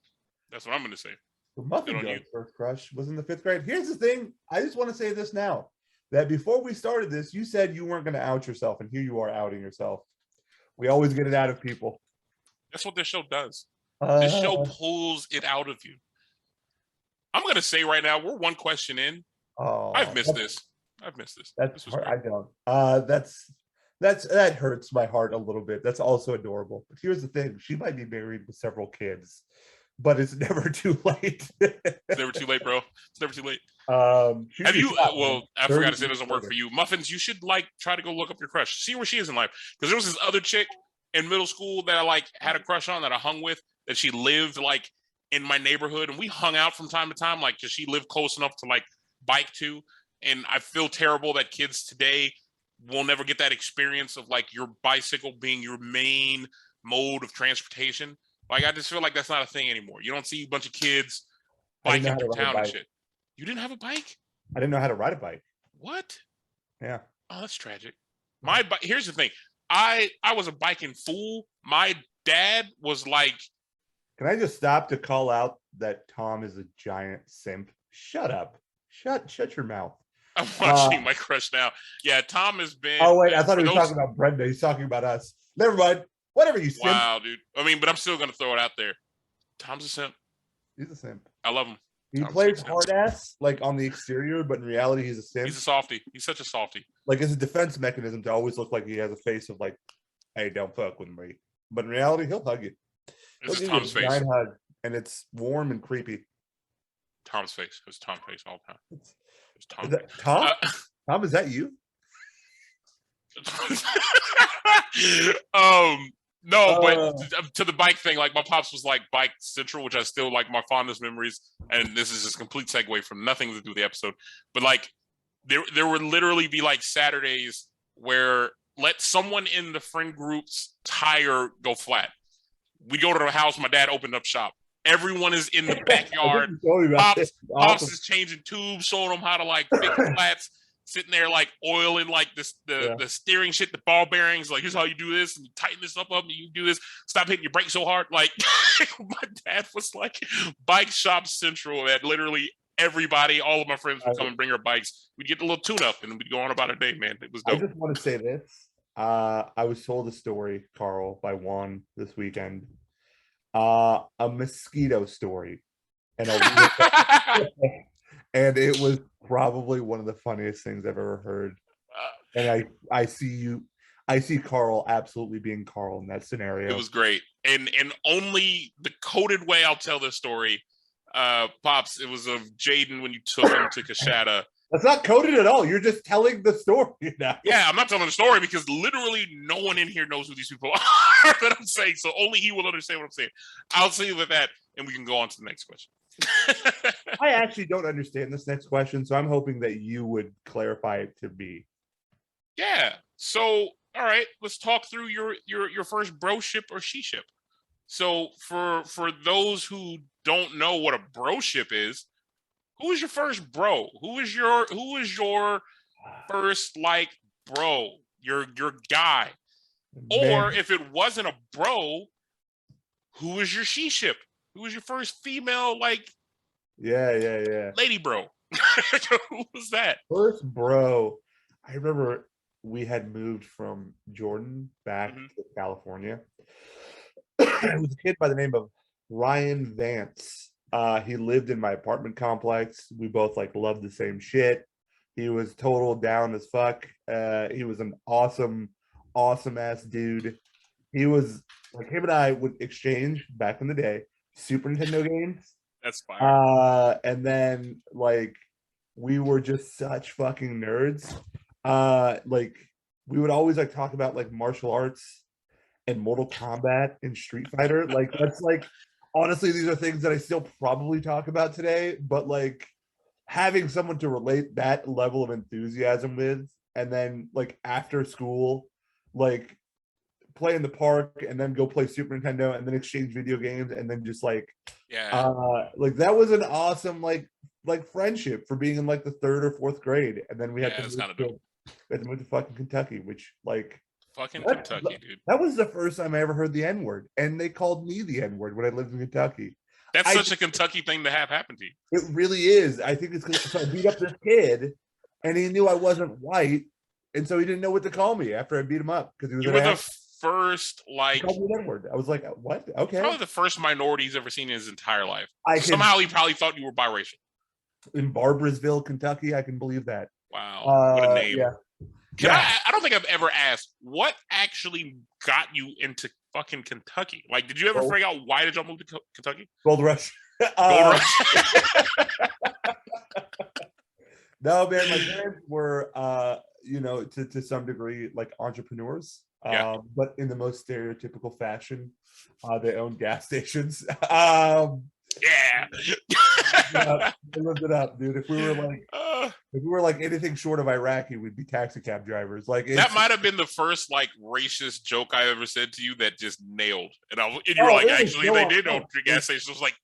That's what I'm gonna say. The muffin girl's first crush was in the 5th grade. Here's the thing. I just want to say this now. That before we started this, you said you weren't going to out yourself, and here you are outing yourself. We always get it out of people. That's what this show does. This show pulls it out of you. I'm gonna say right now, we're one question in. I've missed this. That's hard. I don't. That hurts my heart a little bit. That's also adorable. But here's the thing: she might be married with several kids, but it's never too late. It's never too late, bro. It's never too late. Have you? Well, I forgot to say it doesn't work for you. Muffins, you should try to go look up your crush, see where she is in life. Because there was this other chick in middle school that I had a crush on, that I hung with, that she lived in my neighborhood, and we hung out from time to time, because she lived close enough to bike to. And I feel terrible that kids today will never get that experience of your bicycle being your main mode of transportation. I just feel like that's not a thing anymore. You don't see a bunch of kids biking through town and shit. You didn't have a bike? I didn't know how to ride a bike. What? Yeah. Oh, that's tragic. My bike. Here's the thing. I was a biking fool. My dad was like. Can I just stop to call out that Tom is a giant simp? Shut up. Shut your mouth. I'm watching my crush now. Yeah, Tom has been. Oh wait, I thought he was talking about Brenda. He's talking about us. Never mind. Whatever, you simp. Wow, dude. I mean, but I'm still gonna throw it out there. Tom's a simp. He's a simp. I love him. He plays hard ass on the exterior, but in reality, he's a simp. He's a softie. He's such a softie. It's a defense mechanism to always look like he has a face of hey, don't fuck with me. But in reality, he'll hug you. This is Tom's face. Hug, and it's warm and creepy. Tom's face. It was Tom's face all the time. It's Tom. Is that Tom? Tom, is that you? No, but to the bike thing, my pops was bike central, which I still my fondest memories. And this is just a complete segue from nothing to do with the episode. But there would literally be Saturdays where let someone in the friend group's tire go flat. We go to the house. My dad opened up shop. Everyone is in the backyard. Pops is changing tubes, showing them how to fix flats. Sitting there oiling the steering shit, the ball bearings. Here's how you do this, and you tighten this up, and you do this. Stop hitting your brakes so hard. My dad was bike shop central. That literally everybody, all of my friends would come and bring their bikes. We'd get a little tune up, and we'd go on about our day. Man, it was dope. I just want to say this. I was told a story, Carl, by Juan this weekend. A mosquito story, and and it was probably one of the funniest things I've ever heard. And I see Carl absolutely being Carl in that scenario. It was great, and only the coded way I'll tell this story, Pops. It was of Jaden when you took him to Kashada. That's not coded at all. You're just telling the story now. Yeah, I'm not telling the story because literally no one in here knows who these people are that I'm saying. So only he will understand what I'm saying. I'll see you with that, and we can go on to the next question. I actually don't understand this next question, so I'm hoping that you would clarify it to me. Yeah. So, all right, let's talk through your first broship or she-ship. So, for those who don't know what a broship is, who is your first bro? Who is your first bro? Your guy? Man, Or if it wasn't a bro, who was your she-ship? Who was your first female, like, yeah. lady bro? Who was that? First bro, I remember we had moved from Jordan back Mm-hmm. to California. It was a kid by the name of Ryan Vance. He lived in my apartment complex. We both like loved the same shit. He was total down as fuck. He was an awesome ass dude. He was like him and I would exchange back in the day Super Nintendo games. That's fire. And then like we were just such fucking nerds. Like we would always like talk about like martial arts and Mortal Kombat and Street Fighter. Like that's like honestly, these are things that I still probably talk about today, but like having someone to relate that level of enthusiasm with, and then like after school, like play in the park and then go play Super Nintendo and then exchange video games and then just Yeah. like that was an awesome like friendship for being in like the third or fourth grade, and then Yeah, that's kind of dope. we had to move to fucking Kentucky, which like Fucking that, Kentucky, dude. that was the first time I ever heard the N-word, and they called me the N-word when I lived in Kentucky. That's such a Kentucky thing to have happen to you. It really is. I think it's because I beat up this kid, and he knew I wasn't white, and so he didn't know what to call me after I beat him up because he was. You were the first, like, called me the N-word. I was like, what? Okay. Probably the first minority he's ever seen in his entire life. I Somehow he probably thought you were biracial. In Barboursville, Kentucky, I can believe that. Wow, what a name! Yeah. I don't think I've ever asked what actually got you into fucking Kentucky. Like, did you ever figure out why did y'all move to Kentucky? Gold Rush. Gold Rush. No, man, my parents were, to some degree, like entrepreneurs, but in the most stereotypical fashion. They owned gas stations. Yeah. They lived it up, dude. If we were like anything short of Iraqi, we'd be taxi cab drivers. Like that might have been the first like racist joke I ever said to you that just nailed. And you were like, actually, they did own gas stations. I was like,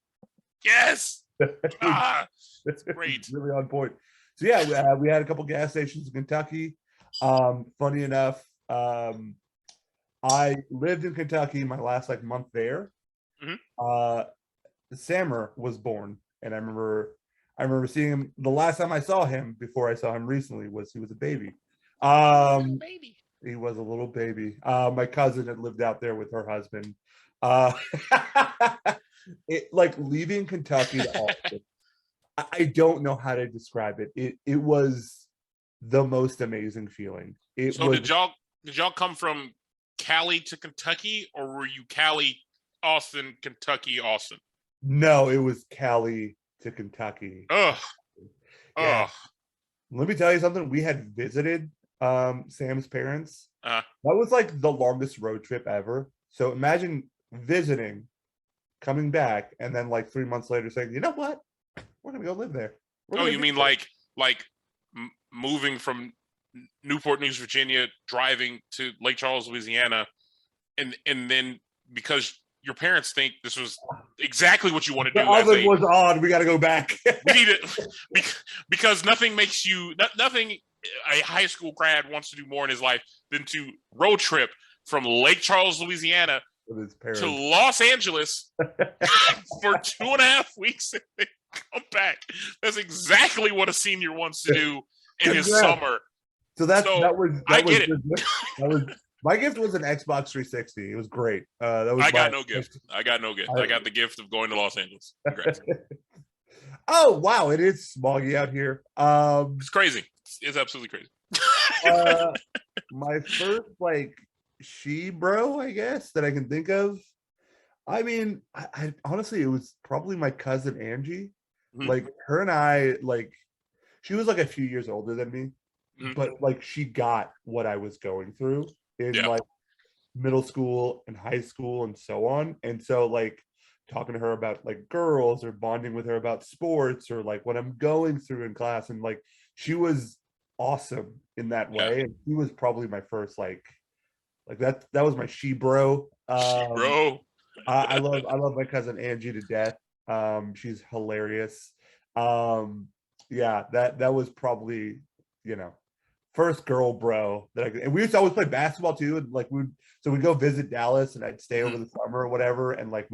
yes. That's great. Really on point. So yeah, we had a couple gas stations in Kentucky. Funny enough, I lived in Kentucky my last like month there. Mm-hmm. Sammer was born, and I remember seeing him. The last time I saw him before I saw him recently he was a baby. Baby. He was a little baby. My cousin had lived out there with her husband. It like leaving Kentucky to Austin. I don't know how to describe it. It was the most amazing feeling. Did y'all come from Cali to Kentucky, or were you Cali, Austin, Kentucky, Austin? No, it was Cali to Kentucky. Ugh. Yeah. Let me tell you something. We had visited Sam's parents. That was like the longest road trip ever. So imagine visiting, coming back, and then like 3 months later saying, you know what? We're gonna go live there. You mean like moving from Newport News, Virginia, driving to Lake Charles, Louisiana, and then because your parents think this was exactly what you want to do. The oven was on. We got to go back. We need it because nothing a high school grad wants to do more in his life than to road trip from Lake Charles, Louisiana to Los Angeles for 2.5 weeks and then come back. That's exactly what a senior wants to do in his summer. So that was my gift was an Xbox 360. It was great. I got no gift. I got the gift of going to Los Angeles. Congrats. Oh wow, it is smoggy out here. It's crazy. It's absolutely crazy. My first like bro, I guess, that I can think of. I mean, I honestly, it was probably my cousin Angie. Mm-hmm. Like her and I, like she was like a few years older than me, mm-hmm. but like she got what I was going through in like middle school and high school and so on. And so like talking to her about like girls or bonding with her about sports or like what I'm going through in class, and like she was awesome in that way. And she was probably my first like that was my bro. Bro. I love my cousin Angie to death. She's hilarious. That was probably, first girl bro that and we used to always play basketball too, and like we'd go visit Dallas, and I'd stay over the summer or whatever, and like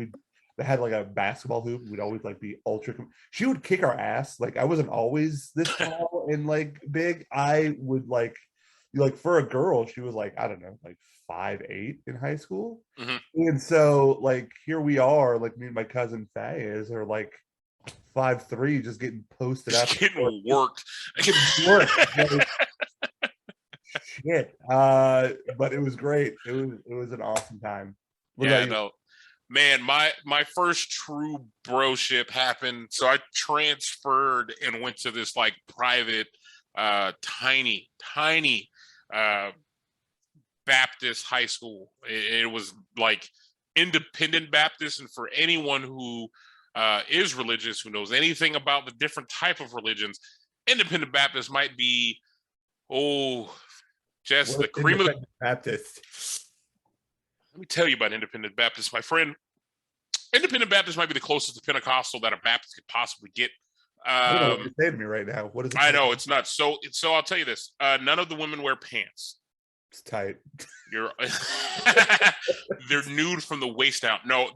they had like a basketball hoop. We'd always like be ultra. She would kick our ass. Like I wasn't always this tall and like big. I would like for a girl, she was like, I don't know, like 5'8" in high school. And so like here we are, like me and my cousin Fayez are like 5'3", just getting posted up, getting worked. Like, shit. But it was great. It was an awesome time. What about you? No. Man, my first true broship happened. So I transferred and went to this like private, tiny Baptist high school. It was like independent Baptist, and for anyone who is religious, who knows anything about the different type of religions, independent Baptist might be just the cream of the Baptist. Let me tell you about independent Baptist, my friend. Independent Baptist might be the closest to Pentecostal that a Baptist could possibly get. I don't know what you're saying to me right now. What is it? I know it's not. So I'll tell you this. None of the women wear pants. It's tight. They're nude from the waist down. No,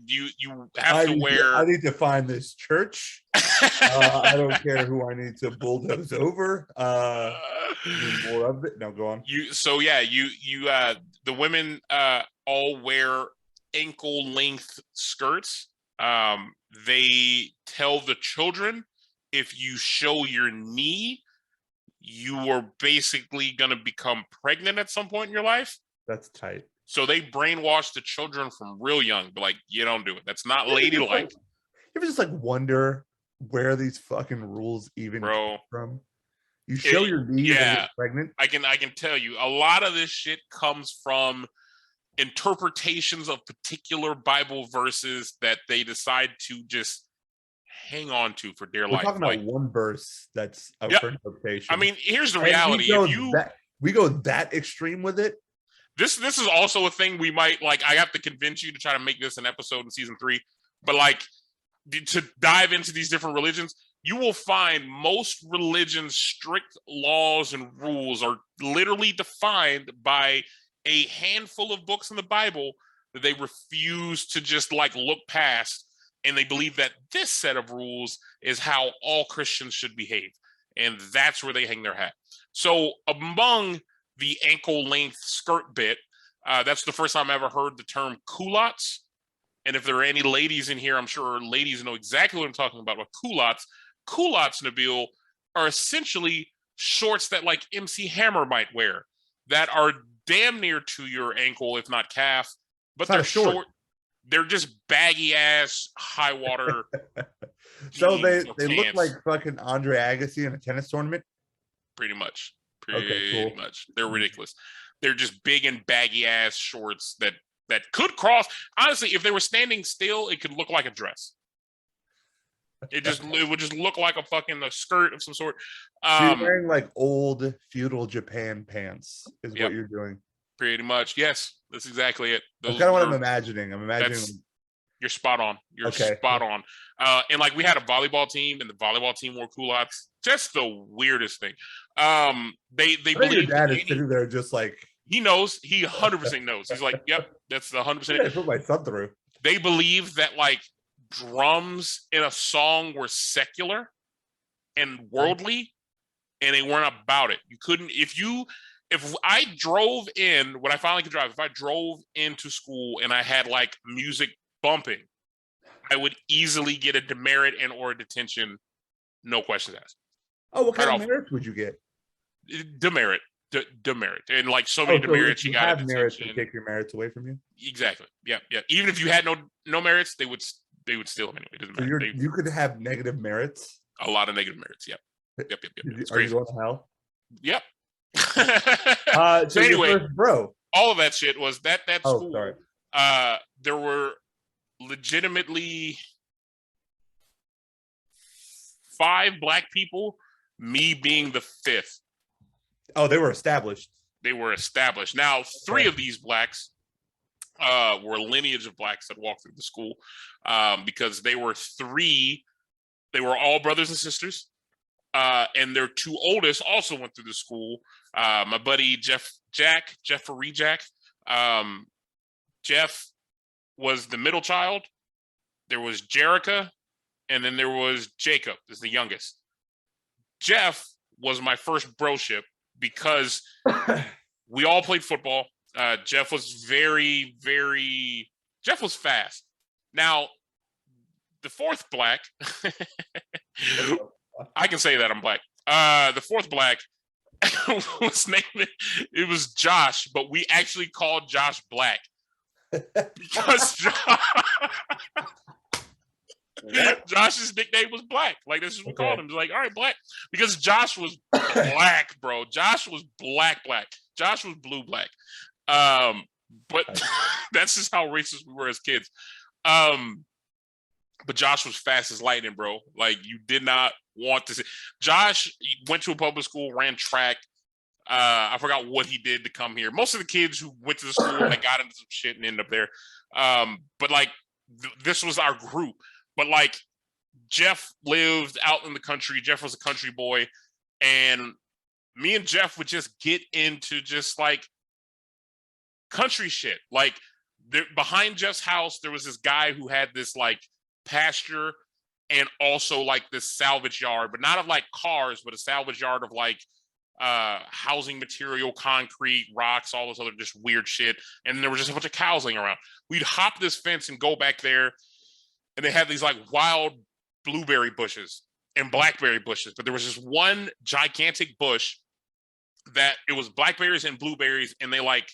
you have to wear. I need to find this church. I don't care who I need to bulldoze over. More of it. No, go on. The women all wear ankle length skirts. They tell the children, if you show your knee, you are basically going to become pregnant at some point in your life. That's tight. So they brainwash the children from real young, but like, you don't do it. That's not ladylike. You ever just like wonder where these fucking rules even come from? You show your knee and get pregnant. I can tell you a lot of this shit comes from interpretations of particular Bible verses that they decide to just hang on to for dear life. We're talking about one verse that's a interpretation. I mean, here's the reality. We go that extreme with it. This is also a thing we might like. I have to convince you to try to make this an episode in season 3, but like to dive into these different religions, you will find most religions' strict laws and rules are literally defined by a handful of books in the Bible that they refuse to just like look past, and they believe that this set of rules is how all Christians should behave, and that's where they hang their hat. So among the ankle length skirt bit, that's the first time I ever heard the term culottes. And if there are any ladies in here, I'm sure ladies know exactly what I'm talking about. But culottes, Nabil, are essentially shorts that like MC Hammer might wear that are damn near to your ankle, if not calf, but they're short. They're just baggy ass high water. So they look like fucking Andre Agassi in a tennis tournament. Pretty much. Cool. They're ridiculous. They're just big and baggy ass shorts that could cross. Honestly, if they were standing still, it could look like a dress. It would just look like a fucking skirt of some sort. So you're wearing like old feudal Japan pants is what you're doing. Pretty much, yes. That's exactly it. That's kind of what I'm imagining. You're spot on. You're spot on. And like we had a volleyball team, and the volleyball team wore culottes. Just the weirdest thing. They believe your dad is sitting there just like he knows. He 100% knows. He's like, yep, that's the 100%. I put my son through. They believe that like drums in a song were secular and worldly, and they weren't about it. You couldn't if I drove in when I finally could drive. If I drove into school and I had like music bumping, I would easily get a demerit and or a detention, no questions asked. Oh, what kind of merits would you get? Demerit, and like so many demerits, you got merits to take your merits away from you. Exactly. Yeah. Even if you had no merits, they would steal them anyway. It doesn't matter. You could have negative merits. A lot of negative merits. Yep. Are you going to hell? Yep. So anyway, bro, all of that shit was that school. Sorry. There were legitimately 5 black people, me being the 5th. Oh, they were established. Now, 3 of these blacks were a lineage of blacks that walked through the school because they were all brothers and sisters. and their two oldest also went through the school. My buddy Jeffrey Jack. Jeff was the middle child. There was Jerica, and then there was Jacob, is the youngest. Jeff was my first broship because we all played football. Jeff was Jeff was fast. Now, the fourth black, I can say that I'm black. The fourth black was named, it was Josh, but we actually called Josh Black because Josh's nickname was Black. Like, this is what we called him. Like, all right, Black, because Josh was black, bro. Josh was black. Josh was blue black. But that's just how racist we were as kids. But Josh was fast as lightning, bro. Like, you did not want to see. Josh went to a public school, ran track. I forgot what he did to come here. Most of the kids who went to the school, like, got into some shit and ended up there. But like, this was our group. But like, Jeff lived out in the country. Jeff was a country boy, and me and Jeff would just get into just like country shit. Like, behind Jeff's house, there was this guy who had this like pasture and also like this salvage yard, but not of like cars, but a salvage yard of like housing material, concrete, rocks, all this other just weird shit. And there was just a bunch of cows laying around. We'd hop this fence and go back there, and they had these like wild blueberry bushes and blackberry bushes, but there was just one gigantic bush that it was blackberries and blueberries, and they like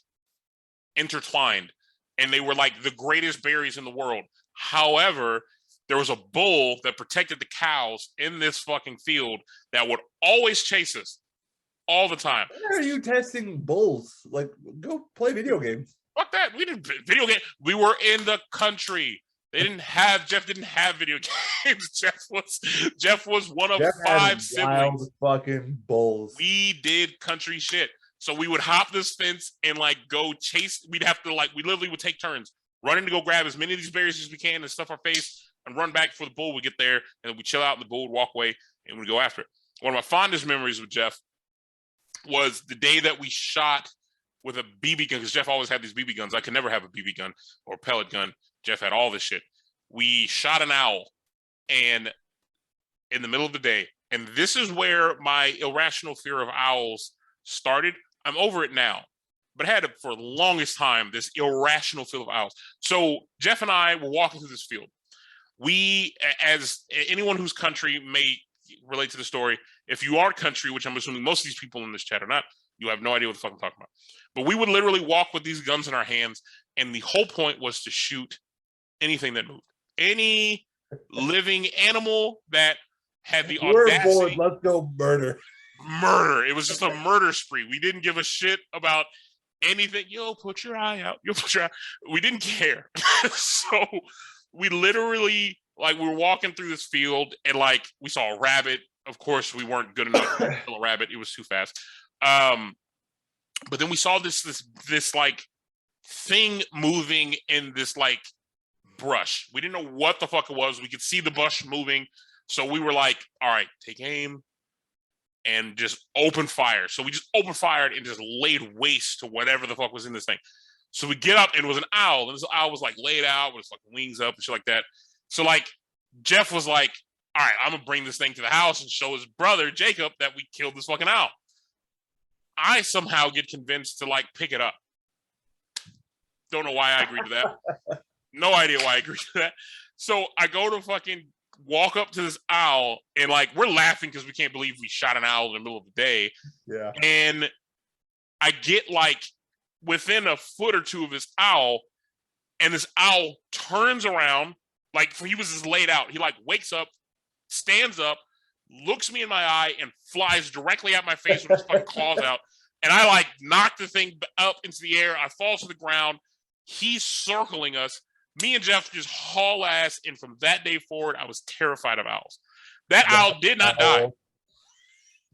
intertwined, and they were like the greatest berries in the world. However, there was a bull that protected the cows in this fucking field that would always chase us all the time. Why are you testing bulls? Like, go play video games. Fuck that. We didn't video game. We were in the country. Jeff didn't have video games. Jeff was one of 5 siblings. Wild fucking bulls. We did country shit. So we would hop this fence and like go chase. We'd have to like, we literally would take turns running to go grab as many of these berries as we can and stuff our face and run back before the bull would get there, and we chill out and the bull would walk away and we'd go after it. One of my fondest memories with Jeff was the day that we shot with a BB gun, because Jeff always had these BB guns. I could never have a BB gun or a pellet gun. Jeff had all this shit. We shot an owl, and in the middle of the day, and this is where my irrational fear of owls started. I'm over it now, but I had it for the longest time, this irrational fear of owls. So Jeff and I were walking through this field. We, as anyone who's country may relate to the story, if you are country, which I'm assuming most of these people in this chat are not, you have no idea what the fuck I'm talking about. But we would literally walk with these guns in our hands, and the whole point was to shoot anything that moved. Any living animal that had the audacity. We're bored. Let's go murder. It was just a murder spree. We didn't give a shit about anything. Yo, put your eye out. We didn't care. So we literally, like, we were walking through this field, and like, we saw a rabbit. Of course, we weren't good enough to kill a rabbit. It was too fast. But then we saw this like thing moving in this like brush. We didn't know what the fuck it was. We could see the bush moving. So we were like, all right, take aim and just open fire. So we just opened fire and just laid waste to whatever the fuck was in this thing. So we get up, and it was an owl. And this owl was like laid out with its fucking wings up and shit like that. So like, Jeff was like, all right, I'm gonna bring this thing to the house and show his brother Jacob that we killed this fucking owl. I somehow get convinced to like pick it up. Don't know why I agreed to that. No idea why I agreed to that. So I go to fucking walk up to this owl, and like, we're laughing because we can't believe we shot an owl in the middle of the day. Yeah. And I get like within a foot or two of this owl, and this owl turns around, like, he was just laid out. He like wakes up, stands up, looks me in my eye, and flies directly at my face with his fucking claws out. And I like knock the thing up into the air. I fall to the ground. He's circling us. Me and Jeff just haul ass. And from that day forward, I was terrified of owls. That owl did not die.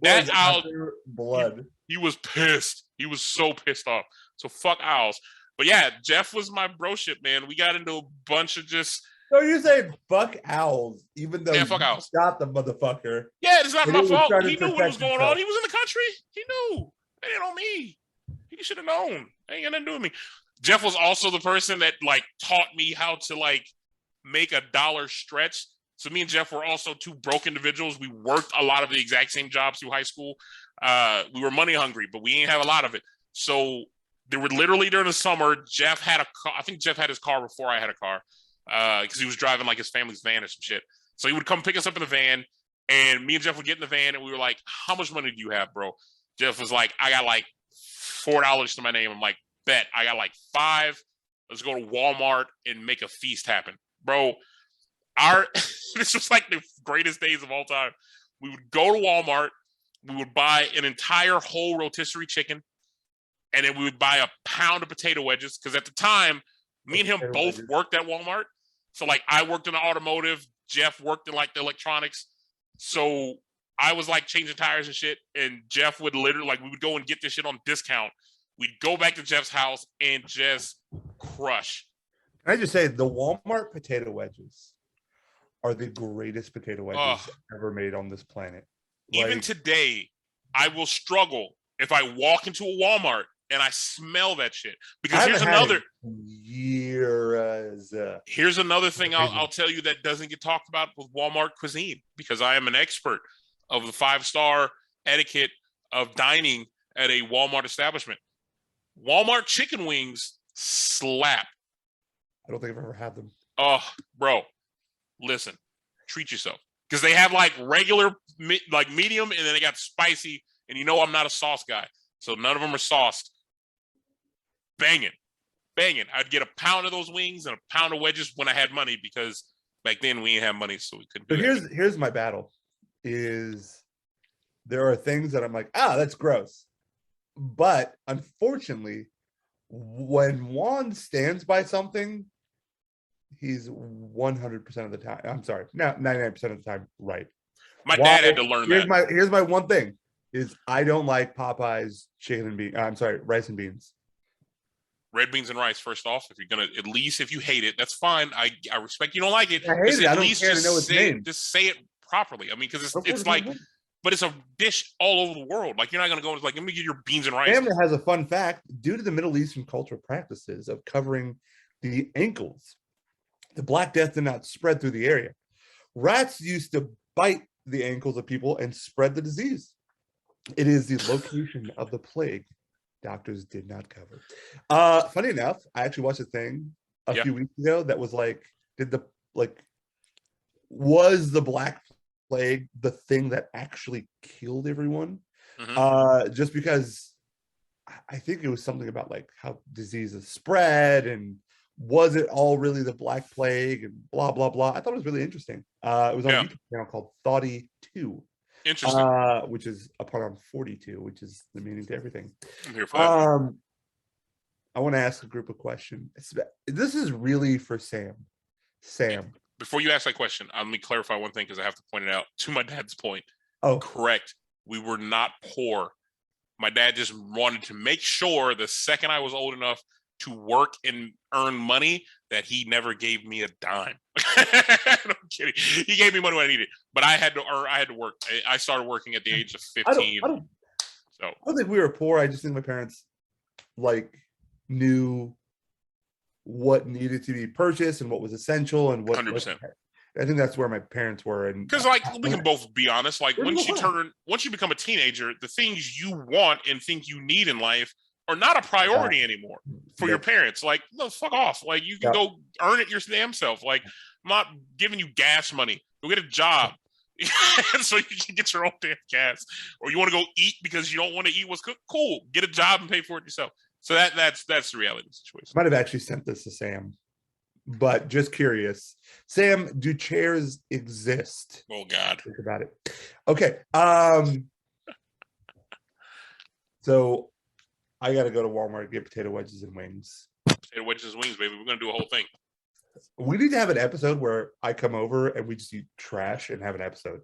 That owl, blood. He was pissed. He was so pissed off. So fuck owls. But yeah, Jeff was my bro shit, man. We got into a bunch of just So you say fuck owls, even though Yeah, fuck you owls. got the motherfucker. Yeah, it's not And my he was fault. trying to He knew what protect was going himself. on. He was in the country. He knew. It ain't on me. He should have known. Ain't got nothing to do with me. Jeff was also the person that like taught me how to like make $1 stretch. So me and Jeff were also two broke individuals. We worked a lot of the exact same jobs through high school. We were money hungry, but we didn't have a lot of it. So there were literally during the summer, Jeff had a car. I think Jeff had his car before I had a car because he was driving like his family's van or some shit. So he would come pick us up in the van, and me and Jeff would get in the van, and we were like, "How much money do you have, bro?" Jeff was like, "I got like $4 to my name." I'm like, "Bet." I got like 5. Let's go to Walmart and make a feast happen, bro. This was like the greatest days of all time. We would go to Walmart, we would buy an entire whole rotisserie chicken, and then we would buy a pound of potato wedges. Because at the time, me and him both worked at Walmart. So like I worked in the automotive, Jeff worked in like the electronics. So I was like changing tires and shit, and Jeff would literally like we would go and get this shit on discount. We'd go back to Jeff's house and just crush. Can I just say the Walmart potato wedges are the greatest potato wedges ever made on this planet. Even today, I will struggle if I walk into a Walmart and I smell that shit. Because here's another here's another thing I'll tell you that doesn't get talked about with Walmart cuisine, because I am an expert of the 5-star etiquette of dining at a Walmart establishment. Walmart chicken wings slap. I don't think I've ever had them. Oh, bro, listen, treat yourself. Because they have like regular, like medium, and then they got spicy. And you know I'm not a sauce guy, so none of them are sauced. Banging. I'd get a pound of those wings and a pound of wedges when I had money, because back then we didn't have money, so we couldn't do it. Here's my battle. Is there are things that I'm like, that's gross. But unfortunately, when Juan stands by something, he's 100% of the time. I'm sorry, no, 99% of the time right. My dad had to learn that. Here's my one thing is I don't like Popeye's rice and beans. Red beans and rice. First off, if you're gonna, at least if you hate it, that's fine. I respect you don't like it. I hate it. At I don't least care to know its name. Just say it properly. I mean, because it's like, but it's a dish all over the world. Like you're not gonna go like, let me get your beans and rice. Family has a fun fact. Due to the Middle Eastern cultural practices of covering the ankles, the Black Death did not spread through the area. Rats used to bite the ankles of people and spread the disease. It is the location of the plague doctors did not cover. Funny enough, I actually watched a thing a few weeks ago that was like, was the Black Plague the thing that actually killed everyone? Mm-hmm. Just because I think it was something about like how diseases spread, and was it all really the Black Plague and blah blah blah. I thought it was really interesting. It was on a YouTube channel called Thoughty 2. Interesting. Which is a part on 42, which is the meaning to everything. I'm here for that. I want to ask a group of questions. This is really for Sam. Sam. Before you ask that question, let me clarify one thing, because I have to point it out to my dad's point. Oh, correct. We were not poor. My dad just wanted to make sure the second I was old enough to work and earn money that he never gave me a dime. I'm kidding. He gave me money when I needed it, but I had to work. I started working at the age of 15. I don't think we were poor. I just think my parents like knew what needed to be purchased and what was essential and what 100%. I think that's where my parents were. And because like we can both be honest, like once you become a teenager, the things you want and think you need in life are not a priority anymore for your parents. Like, no, fuck off. Like, you can go earn it your damn self. Like, I'm not giving you gas money. Go get a job so you can get your own damn gas. Or you want to go eat because you don't want to eat what's cooked? Cool. Get a job and pay for it yourself. So that's the reality of the situation. I might have actually sent this to Sam, but just curious. Sam, do chairs exist? Oh, God. Think about it. Okay. So I got to go to Walmart and get potato wedges and wings. Potato wedges and wings, baby. We're going to do a whole thing. We need to have an episode where I come over and we just eat trash and have an episode.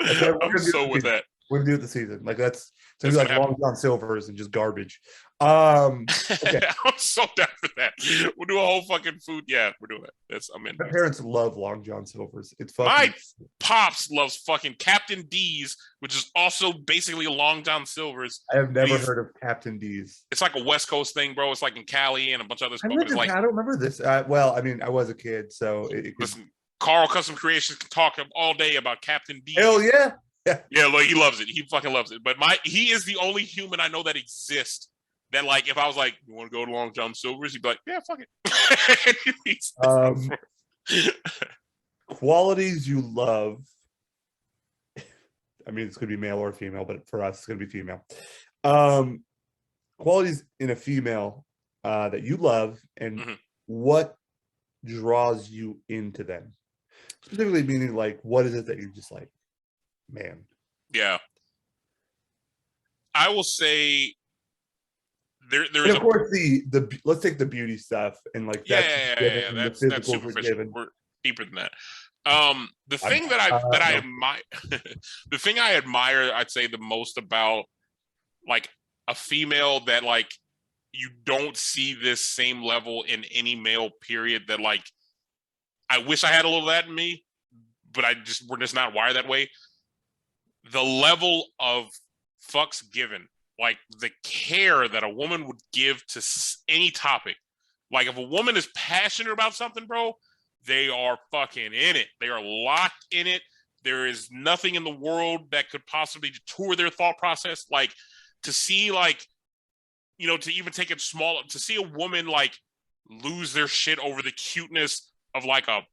I'm so with that. We're gonna do it this season. Like that's That's like gonna Long John Silver's and just garbage. Okay. I'm so down for that. We'll do a whole fucking food. Yeah, we're doing it. I'm in. My parents love Long John Silver's. It's fucking. My pops loves fucking Captain D's, which is also basically Long John Silver's. I have never heard of Captain D's. It's like a West Coast thing, bro. It's like in Cali and a bunch of other stuff. But it's like, I don't remember this. Well, I mean, I was a kid, so listen, Carl Custom Creations can talk all day about Captain D. Hell yeah. Yeah, look, he loves it. He fucking loves it. But he is the only human I know that exists that, like, if I was like, you want to go to Long John Silver's, he'd be like, yeah, fuck it. Qualities you love. I mean, it's gonna be male or female, but for us, it's gonna be female. Qualities in a female that you love, and what draws you into them. Specifically, meaning like, what is it that you're just like, man? Yeah, I will say there's of course the let's take the beauty stuff and like that's superficial. We're deeper than that. The thing that I admire, the thing I admire, I'd say the most about like a female that like you don't see this same level in any male, period. That like I wish I had a little of that in me, but we're just not wired that way. The level of fucks given, like the care that a woman would give to any topic. Like if a woman is passionate about something, bro, they are fucking in it. They are locked in it. There is nothing in the world that could possibly detour their thought process. Like to see like, you know, to even take it small, to see a woman like lose their shit over the cuteness of like a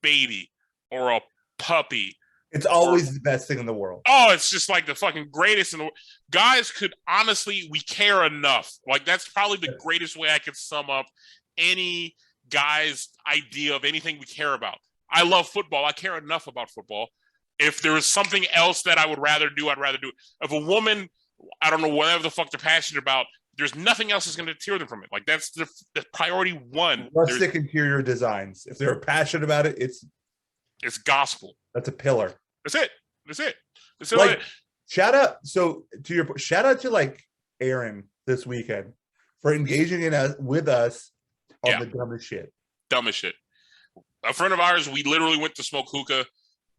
baby or a puppy. It's always the best thing in the world. Oh, it's just like the fucking greatest in the world. Guys could honestly, we care enough. Like that's probably the greatest way I could sum up any guy's idea of anything we care about. I love football. I care enough about football. If there is something else that I would rather do, I'd rather do it. If a woman, I don't know, whatever the fuck they're passionate about, there's nothing else that's going to deter them from it. Like that's the priority one. Rustic interior designs. If they're passionate about it, it's gospel. That's a pillar. That's it. Like, shout out. So shout out to like Aaron this weekend for engaging with us on the dumbest shit. Dumbest shit. A friend of ours, we literally went to smoke hookah,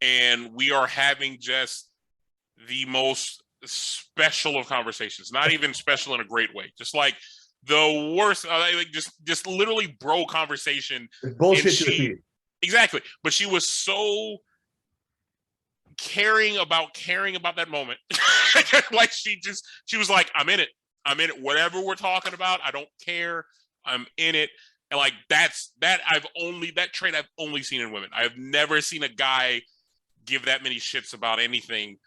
and we are having just the most special of conversations. Not even special in a great way. Just like the worst, like just literally bro conversation. It's bullshit. Exactly. But she was so caring about that moment. Like she was like, I'm in it. Whatever we're talking about, I don't care. I'm in it. And like that trait I've only seen in women. I've never seen a guy give that many shits about anything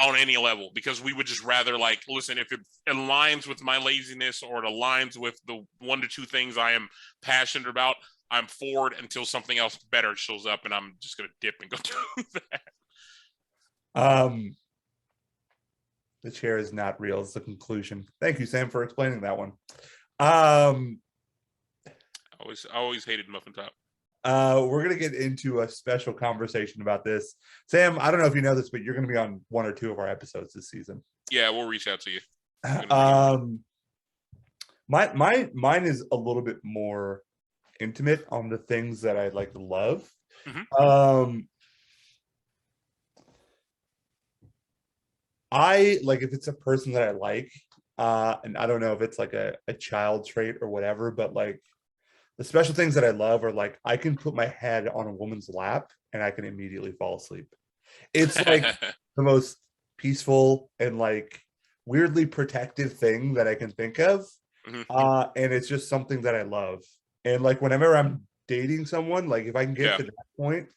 on any level, because we would just rather like, listen, if it aligns with my laziness or it aligns with the 1 to 2 things I am passionate about, I'm forward until something else better shows up, and I'm just gonna dip and go do that. The chair is not real is the conclusion. Thank you, Sam, for explaining that one. I always hated Muffin Top. We're gonna get into a special conversation about this. Sam, I don't know if you know this, but you're gonna be on 1 or 2 of our episodes this season. Yeah, we'll reach out to you. Mine is a little bit more intimate on the things that I like to love. I like if it's a person that I like, and I don't know if it's like a child trait or whatever, but like the special things that I love are like I can put my head on a woman's lap and I can immediately fall asleep. It's like the most peaceful and like weirdly protective thing that I can think of. And it's just something that I love. And like whenever I'm dating someone, like if I can get to that point,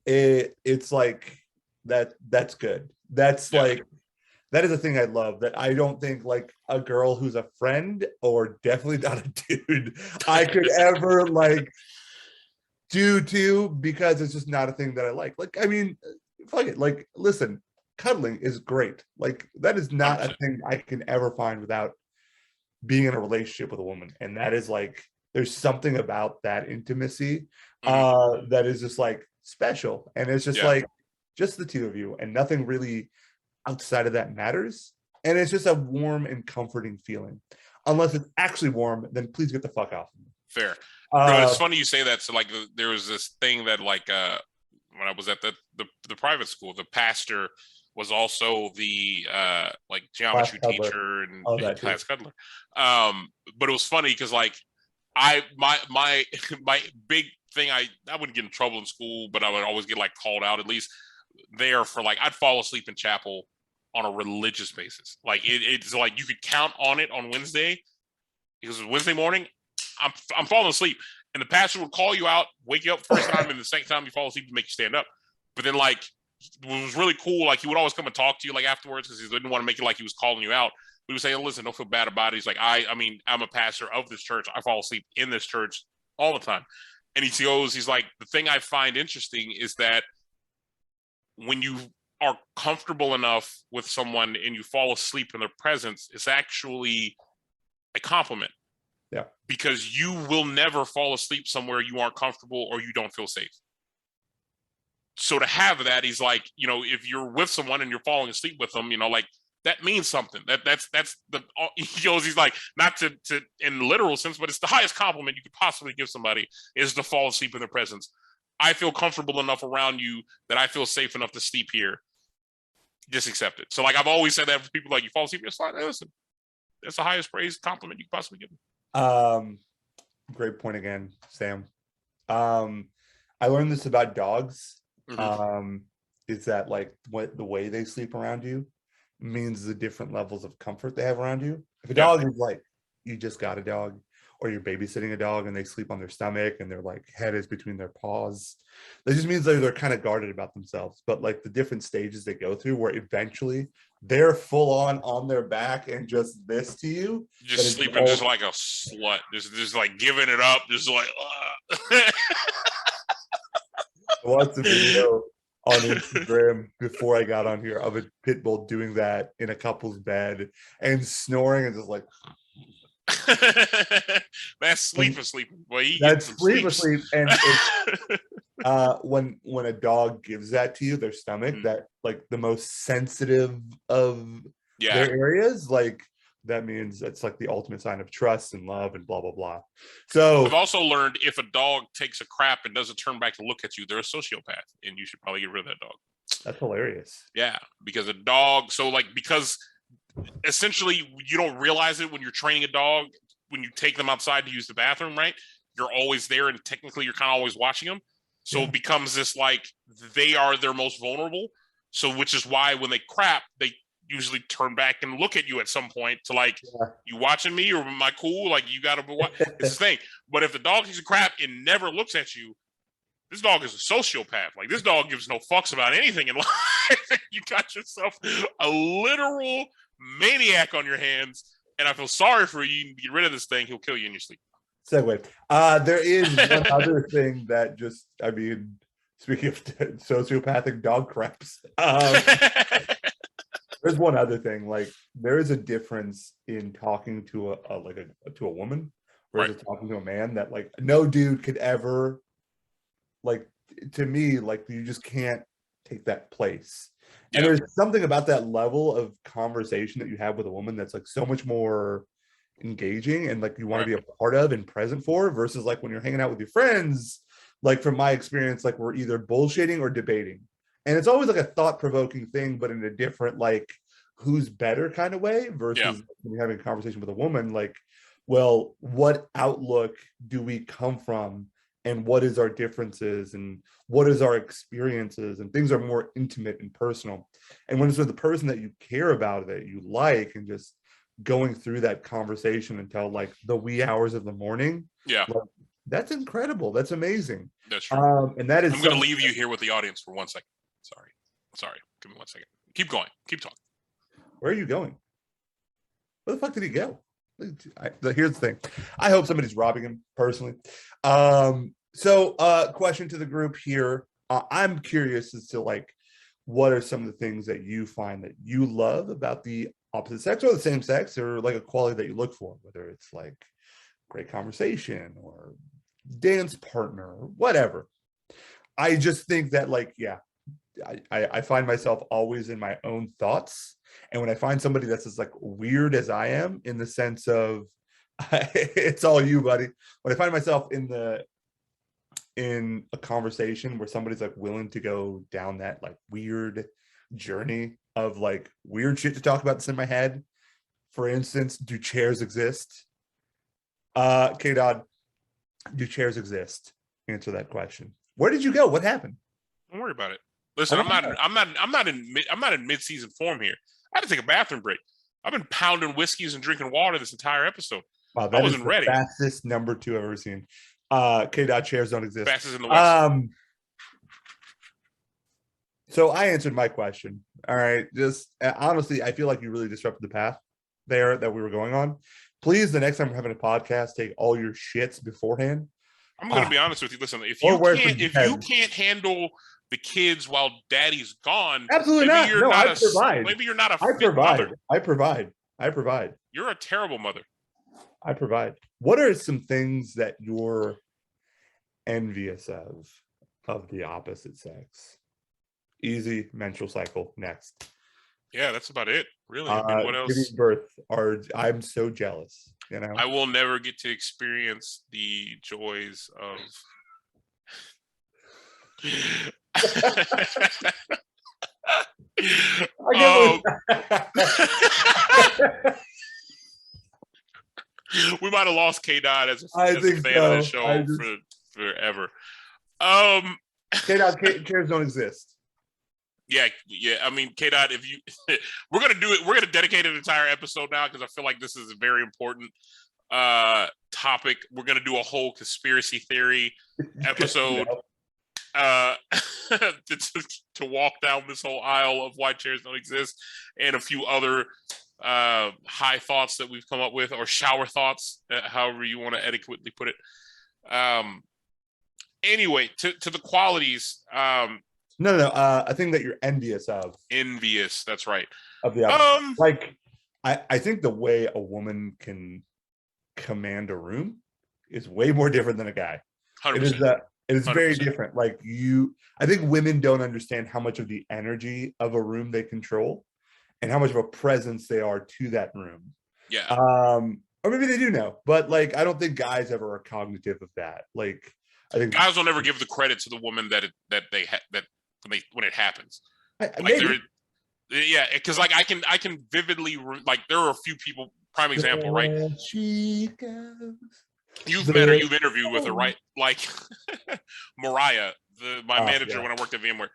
it's like that's good. That's like that is a thing I love, that I don't think like a girl who's a friend or definitely not a dude I could ever like do to, because it's just not a thing that I like. Like, I mean, fuck it. Like, listen, cuddling is great. Like that is not a thing I can ever find without being in a relationship with a woman. And that is like, there's something about that intimacy that is just like special. And it's just like, just the two of you and nothing really outside of that matters. And it's just a warm and comforting feeling. Unless it's actually warm, then please get the fuck off. Fair. No, it's funny you say that. So like there was this thing that like when I was at the private school, the pastor was also the like geometry teacher and class cuddler. But it was funny because like my big thing, I wouldn't get in trouble in school, but I would always get like called out at least there for like I'd fall asleep in chapel on a religious basis. Like it's like you could count on it on Wednesday because Wednesday morning I'm falling asleep, and the pastor would call you out, wake you up first time, and the second time you fall asleep to make you stand up. But then like it was really cool. Like he would always come and talk to you like afterwards because he didn't want to make it like he was calling you out. He would say, oh, "Listen, don't feel bad about it." He's like, I mean, I'm a pastor of this church. I fall asleep in this church all the time. And he goes, he's like, the thing I find interesting is that when you are comfortable enough with someone and you fall asleep in their presence, it's actually a compliment. Yeah. Because you will never fall asleep somewhere you aren't comfortable or you don't feel safe. So to have that, he's like, you know, if you're with someone and you're falling asleep with them, you know, like that means something. That's the he goes, he's like, not to in literal sense, but it's the highest compliment you could possibly give somebody is to fall asleep in their presence. I feel comfortable enough around you that I feel safe enough to sleep here. Just accept it. So like I've always said that for people like you fall asleep, it's like, listen, that's the highest praise compliment you could possibly give them. Great point again, Sam. I learned this about dogs. Is that like what the way they sleep around you means the different levels of comfort they have around you. If a dog is like you just got a dog, or you're babysitting a dog and they sleep on their stomach and their like head is between their paws, that just means they're kind of guarded about themselves. But like the different stages they go through where eventually they're full on their back and just this to you, just sleeping just like a slut, just like giving it up, just like I watched a video on Instagram before I got on here of a pit bull doing that in a couple's bed and snoring and just like that's sleep asleep. Well, that's sleep asleep. And when a dog gives that to you, their stomach, that like the most sensitive of their areas, like that means it's like the ultimate sign of trust and love and blah blah blah. So I've also learned if a dog takes a crap and doesn't turn back to look at you, they're a sociopath, and you should probably get rid of that dog. That's hilarious. Yeah, because a dog, so like because essentially you don't realize it when you're training a dog, when you take them outside to use the bathroom, right? You're always there and technically you're kind of always watching them. So it becomes this like they are their most vulnerable. So which is why when they crap, they usually turn back and look at you at some point to like, you watching me or am I cool? Like you gotta watch this thing. But if the dog takes a crap and never looks at you, this dog is a sociopath. Like this dog gives no fucks about anything in life. You got yourself a literal maniac on your hands, and I feel sorry for you. You can get rid of this thing; he'll kill you in your sleep. Segue. There is one other thing that just, I mean, speaking of sociopathic dog craps, there's one other thing. Like, there is a difference in talking to a woman versus talking to a man that like no dude could ever, like, to me, like you just can't take that place. And there's something about that level of conversation that you have with a woman that's like so much more engaging and like you want to be a part of and present for, versus like when you're hanging out with your friends, like from my experience, like we're either bullshitting or debating. And it's always like a thought-provoking thing, but in a different, like, who's better kind of way, versus when you're having a conversation with a woman, like, well, what outlook do we come from? And what is our differences and what is our experiences, and things are more intimate and personal. And when it's with the person that you care about, that you like, and just going through that conversation until like the wee hours of the morning, like, that's incredible. That's amazing. That's true. And that is, I'm going to leave you here with the audience for 1 second. Sorry. Give me 1 second. Keep going. Keep talking. Where are you going? Where the fuck did he go? Here's the thing. I hope somebody's robbing him personally. So question to the group here. I'm curious as to like, what are some of the things that you find that you love about the opposite sex or the same sex, or like a quality that you look for, whether it's like great conversation or dance partner or whatever. I just think that like, I find myself always in my own thoughts. And when I find somebody that's as like weird as I am, in the sense of it's all you, buddy. When I find myself in a conversation where somebody's like willing to go down that like weird journey of like weird shit to talk about that's in my head. For instance, do chairs exist? K-Dod, do chairs exist? Answer that question. Where did you go? What happened? Don't worry about it. Listen, I'm not in mid-season form here. I had to take a bathroom break. I've been pounding whiskeys and drinking water this entire episode. Wow, that I wasn't is the ready. fastest number 2 I've ever seen. K-Dot, chairs don't exist. Fastest in the West. So I answered my question. All right. Just honestly, I feel like you really disrupted the path there that we were going on. Please, the next time we're having a podcast, take all your shits beforehand. I'm going to be honest with you. Listen, if you can't handle the kids while daddy's gone, absolutely not. No, I provide. Maybe you're not a I fit mother. I provide. You're a terrible mother. I provide. What are some things that you're envious of the opposite sex? Easy menstrual cycle. Next. Yeah, that's about it. Really. I mean, what else? Giving birth. I'm so jealous. You know, I will never get to experience the joys of. We might have lost K-Dot as a fan of the show forever. K-Dot chairs don't exist. Yeah. I mean, K-Dot, if you we're gonna dedicate an entire episode now because I feel like this is a very important topic. We're gonna do a whole conspiracy theory episode to walk down this whole aisle of why chairs don't exist and a few other high thoughts that we've come up with, or shower thoughts, however you want to adequately put it. Anyway, to the qualities. No. I think that you're envious of. Envious, that's right. Of the opposite. Like, I think the way a woman can command a room is way more different than a guy. 100%. It is 100%. very different. Like I think women don't understand how much of the energy of a room they control and how much of a presence they are to that room. Yeah. Or maybe they do know, but like, I don't think guys ever are cognitive of that. Like, I think guys will never give the credit to the woman that when it happens. Because like I can vividly like there are a few people. Prime example, right? You've met her, you've interviewed with her, right? Like Mariah, my manager when I worked at VMware.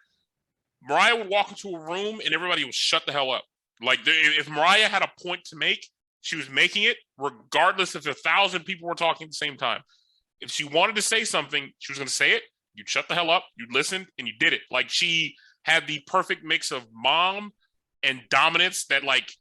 Mariah would walk into a room and everybody would shut the hell up. Like if Mariah had a point to make, she was making it, regardless if 1,000 people were talking at the same time. If she wanted to say something, she was going to say it. You'd shut the hell up. You'd listen, and you did it. Like she had the perfect mix of mom and dominance that like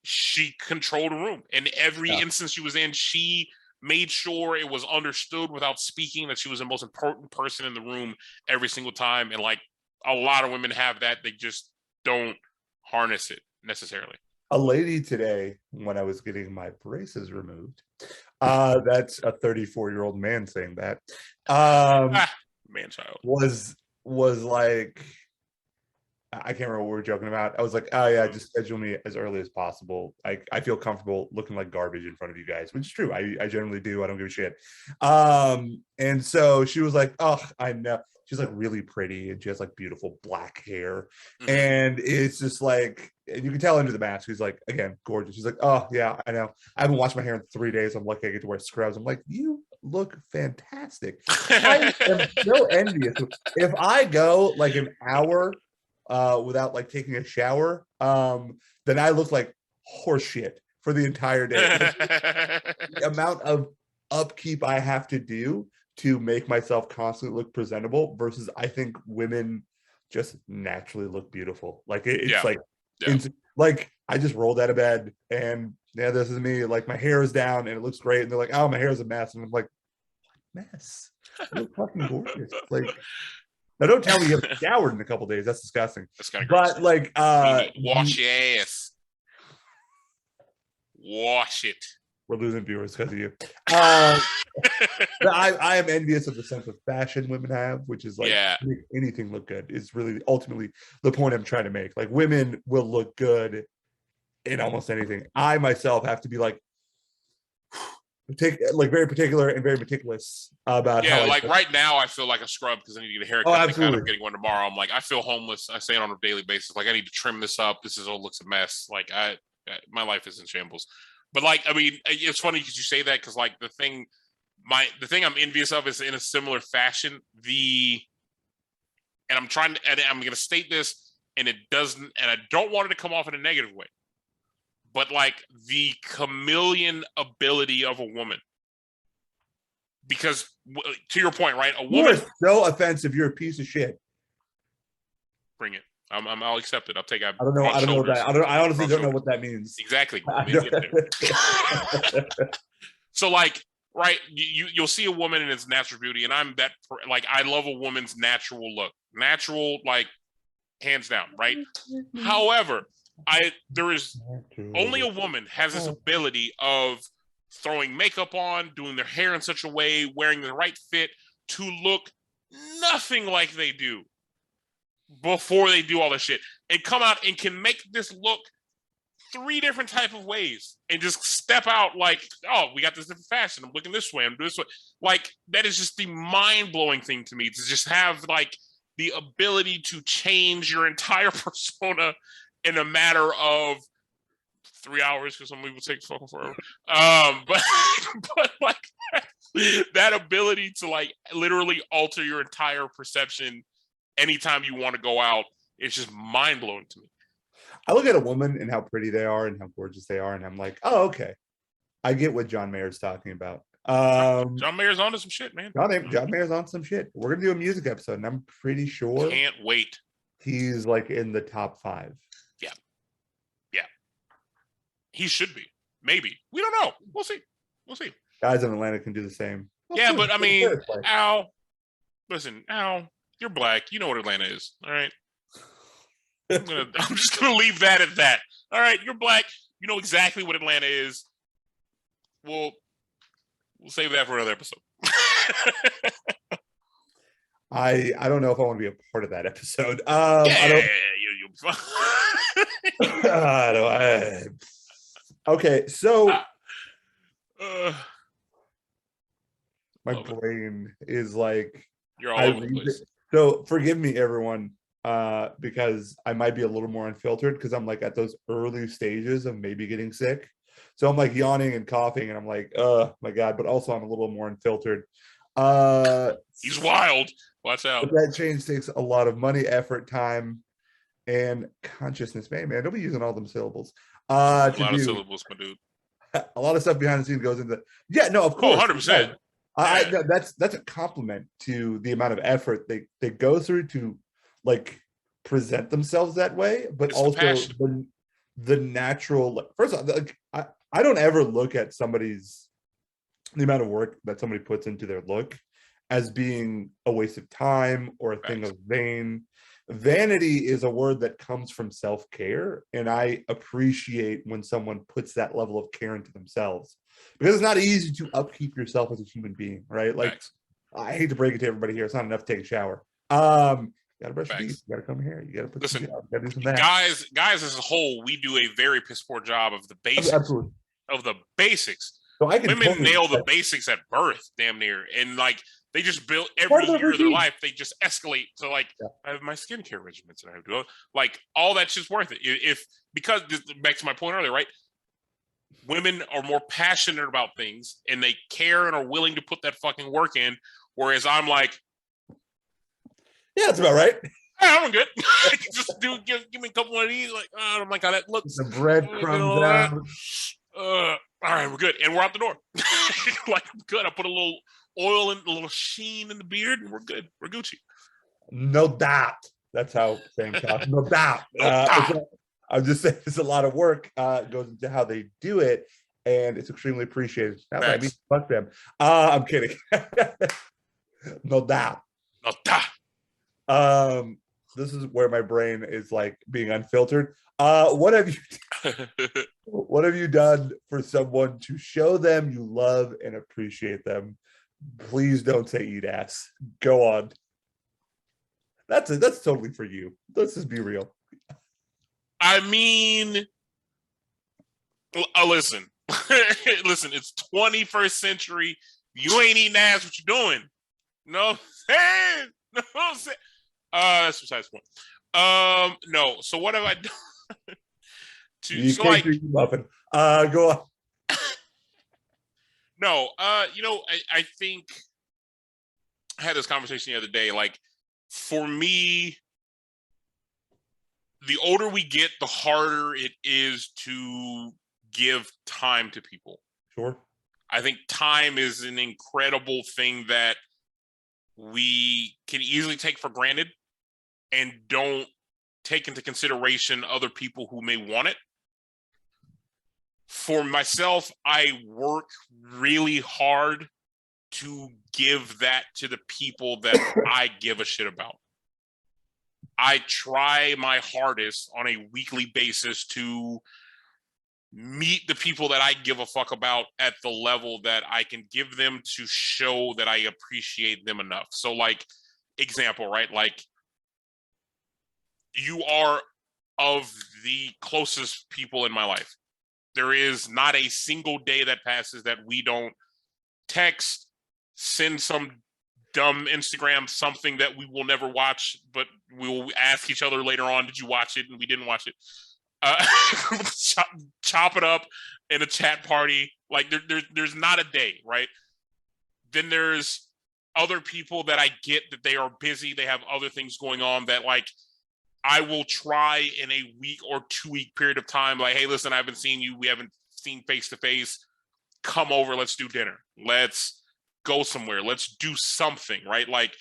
she controlled a room. And every instance she was in, she made sure it was understood without speaking that she was the most important person in the room every single time. And like a lot of women have that. They just don't harness it necessarily. A lady today, when I was getting my braces removed, that's a 34-year-old man saying that. Man-child. Was like, I can't remember what we were joking about. I was like, oh yeah, just schedule me as early as possible. I feel comfortable looking like garbage in front of you guys, which is true. I generally do. I don't give a shit. And so she was like, oh, I know. She's like really pretty and she has like beautiful black hair. Mm-hmm. And it's just like, and you can tell under the mask, she's like, again, gorgeous. She's like, oh yeah, I know. I haven't washed my hair in 3 days. I'm lucky I get to wear scrubs. I'm like, you look fantastic. I am so envious. If I go like an hour without like taking a shower, then I look like horse shit for the entire day. The amount of upkeep I have to do to make myself constantly look presentable versus I think women just naturally look beautiful. Like it's like I just rolled out of bed and yeah, this is me. Like my hair is down and it looks great. And they're like, oh, my hair is a mess. And I'm like, what mess? You look fucking gorgeous. Like, now don't tell me you haven't showered in a couple days. That's disgusting. That's kind of gross. But like wash your ass. Wash it. We're losing viewers because of you. But I am envious of the sense of fashion women have, which is like make anything look good is really ultimately the point I'm trying to make. Like women will look good in almost anything. I myself have to be like very particular and very meticulous about how like right now I feel like a scrub because I need to get a haircut. Absolutely. I'm getting one tomorrow. I'm like, I feel homeless. I say it on a daily basis. Like I need to trim this up. This all looks a mess. Like my life is in shambles. But like, I mean, it's funny because you say that because like the thing I'm envious of is in a similar fashion. And I'm going to state this, and it doesn't, and I don't want it to come off in a negative way, but like the chameleon ability of a woman. Because to your point, right? A woman. You are so offensive. You're a piece of shit. Bring it. I'll accept it. I'll take it. I don't know. I don't know that. I honestly don't know what that means. Exactly. So like, right? You'll see a woman in its natural beauty, and I'm that. Like, I love a woman's natural look, natural, like, hands down, right? However, there is only a woman has this ability of throwing makeup on, doing their hair in such a way, wearing the right fit to look nothing like they do before they do all this shit, and come out and can make this look 3 different type of ways and just step out like, oh, we got this different fashion. I'm looking this way. I'm doing this way. Like, that is just the mind-blowing thing to me, to just have like the ability to change your entire persona in a matter of 3 hours, because some people take fucking forever. But like that ability to like literally alter your entire perception anytime you want to go out, it's just mind blowing to me. I look at a woman and how pretty they are and how gorgeous they are, and I'm like, oh, okay, I get what John Mayer's talking about. John Mayer's onto some shit, man. John Mayer's on some shit. We're gonna do a music episode, and I'm pretty sure can't wait. He's like in the top 5. Yeah. He should be. Maybe. We don't know. We'll see. Guys in Atlanta can do the same. Yeah, but I mean, Al, you're black. You know what Atlanta is. All right. I'm just gonna leave that at that. All right, you're black. You know exactly what Atlanta is. We'll save that for another episode. I don't know if I want to be a part of that episode. You'll be fine. Okay, so my brain is like, you're all over the place. So forgive me, everyone, because I might be a little more unfiltered because I'm like at those early stages of maybe getting sick. So I'm like yawning and coughing, and I'm like, oh my God, but also I'm a little more unfiltered. He's wild. Watch out. But that change takes a lot of money, effort, time, and consciousness. Man, don't be using all them syllables. A lot of syllables, my dude. A lot of stuff behind the scenes goes into. Yeah, no, of course. 100%. That's a compliment to the amount of effort they go through to like present themselves that way, but it's also the natural. Like, first of all, like, I don't ever look at the amount of work that somebody puts into their look as being a waste of time or a thing of vain. Vanity is a word that comes from self-care, and I appreciate when someone puts that level of care into themselves, because it's not easy to upkeep yourself as a human being, right? Like, I hate to break it to everybody here, it's not enough to take a shower. You gotta brush your teeth, you gotta come here, you gotta put you gotta do some that. Guys as a whole, we do a very piss poor job of the basics. Absolutely. Of the basics. So women nail the basics at birth, damn near, and like they just build every year of their life. They just escalate to like, I have my skincare regimens that I have to do. Like, all that's just worth it. Because back to my point earlier, right? Women are more passionate about things, and they care and are willing to put that fucking work in. Whereas I'm like, yeah, that's about right. I'm good. Just give me a couple of these. Like, I don't like how that looks. The bread crumbs down. All right, we're good, and we're out the door. Like, I'm good. I put a little oil and a little sheen in the beard, and we're good. We're Gucci. No doubt. That's how Sam talks. No doubt. I'm just saying, there's a lot of work goes into how they do it, and it's extremely appreciated. Fuck them. I'm kidding. No doubt. No doubt. This is where my brain is like being unfiltered. What have you done for someone to show them you love and appreciate them? Please don't say eat ass. Go on. That's it. That's totally for you. Let's just be real. I mean, listen, listen. It's 21st century. You ain't eating ass. What you doing? No, saying. No, saying. That's besides the point. No. So what have I done? You so can't drink muffin. Go on. No. I think I had this conversation the other day. Like, for me, the older we get, the harder it is to give time to people. Sure. I think time is an incredible thing that we can easily take for granted and don't take into consideration other people who may want it. For myself, I work really hard to give that to the people that I give a shit about. I try my hardest on a weekly basis to meet the people that I give a fuck about at the level that I can give them to show that I appreciate them enough. So, like, example, right? Like, you are of the closest people in my life. There is not a single day that passes that we don't text, send some dumb Instagram something that we will never watch, but we will ask each other later on, did you watch it? And we didn't watch it. Chop it up in a chat party. Like, there's not a day, right? Then there's other people that I get that they are busy. They have other things going on that, like, I will try in a week or 2 week period of time, like, hey, listen, I haven't seen you. We haven't seen face to face. Come over. Let's do dinner. Let's go somewhere. Let's do something, right? Like,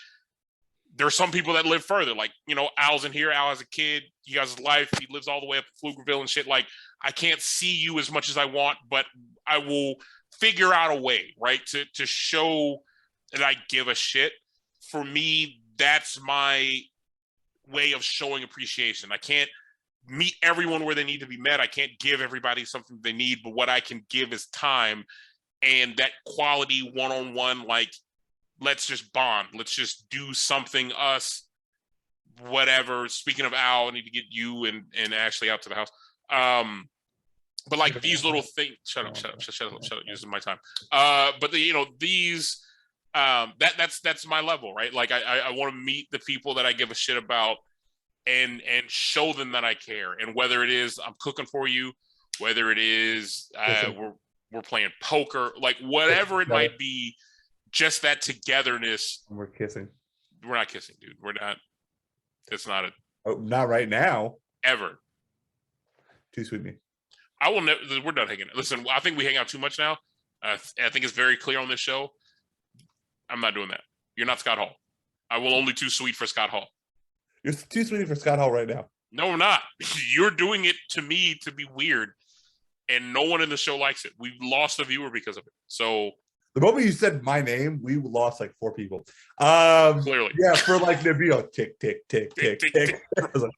there are some people that live further. Like, Al's in here. Al has a kid. He has his life. He lives all the way up in Pflugerville and shit. Like, I can't see you as much as I want, but I will figure out a way, right, to show that I give a shit. For me, that's my way of showing appreciation. I can't meet everyone where they need to be met. I can't give everybody something they need, but what I can give is time and that quality one-on-one, like, let's just bond. Let's just do something, us, whatever. Speaking of Al, I need to get you and Ashley out to the house. But like these little things, shut up, using my time. But these, that's my level, right? Like, I want to meet the people that I give a shit about and show them that I care. And whether it is I'm cooking for you, whether it is we're playing poker, like whatever it might be, just that togetherness. We're kissing. We're not kissing, dude. We're not. It's not a. Oh, not right now. Ever. Too sweet me. I will never. We're done hanging out. Listen, I think we hang out too much now. I think it's very clear on this show. I'm not doing that. You're not Scott Hall. I will only too sweet for Scott Hall. You're too sweet for Scott Hall right now. No, I'm not. You're doing it to me to be weird, and no one in the show likes it. We've lost a viewer because of it. So the moment you said my name, we lost like 4 people. Clearly, yeah, for like Nabeel, tick, tick, tick, tick, tick. I was like,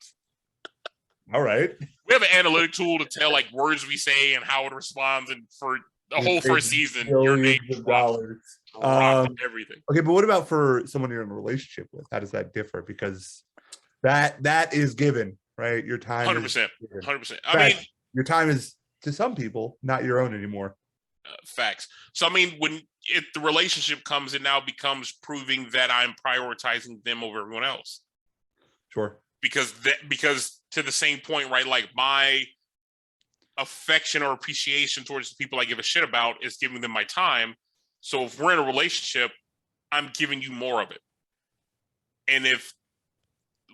all right. We have an analytic tool to tell like words we say and how it responds, and for the whole first season, your name dollars. Everything. Okay, but what about for someone you're in a relationship with? How does that differ? Because that is given, right? Your time 100%. 100%. I mean, your time is to some people not your own anymore. Facts. So I mean, when the relationship comes, it now becomes proving that I'm prioritizing them over everyone else. Sure. Because to the same point, right? Like, my affection or appreciation towards the people I give a shit about is giving them my time. So if we're in a relationship, I'm giving you more of it. And if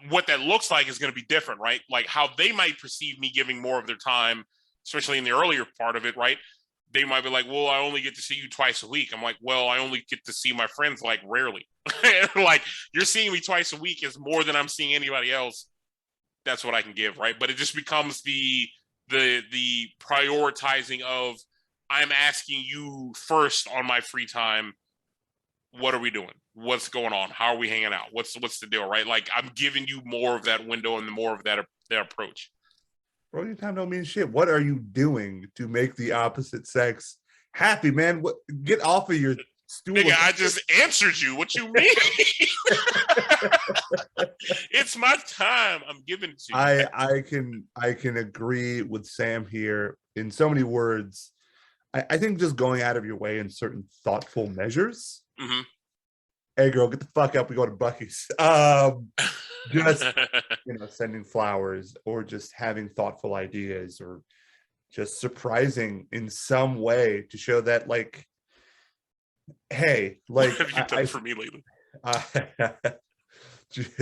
what that looks like is going to be different, right? Like how they might perceive me giving more of their time, especially in the earlier part of it, right? They might be like, well, I only get to see you twice a week. I'm like, well, I only get to see my friends like rarely. Like, you're seeing me twice a week is more than I'm seeing anybody else. That's what I can give, right? But it just becomes the prioritizing of, I'm asking you first on my free time, what are we doing? what's going on? How are we hanging out? What's the deal, right? Like I'm giving you more of that window and more of that approach. Bro, your time don't mean shit. What are you doing to make the opposite sex happy, man? What? Get off of your stool. Nigga, I just answered you. What you mean? It's my time. I'm giving it to you. I can agree with Sam here in so many words. I think just going out of your way in certain thoughtful measures. Mm-hmm. Hey girl, get the fuck up. We go to Buc-ee's. Just sending flowers or just having thoughtful ideas or just surprising in some way to show that, like, hey, like, what have you done for me lately?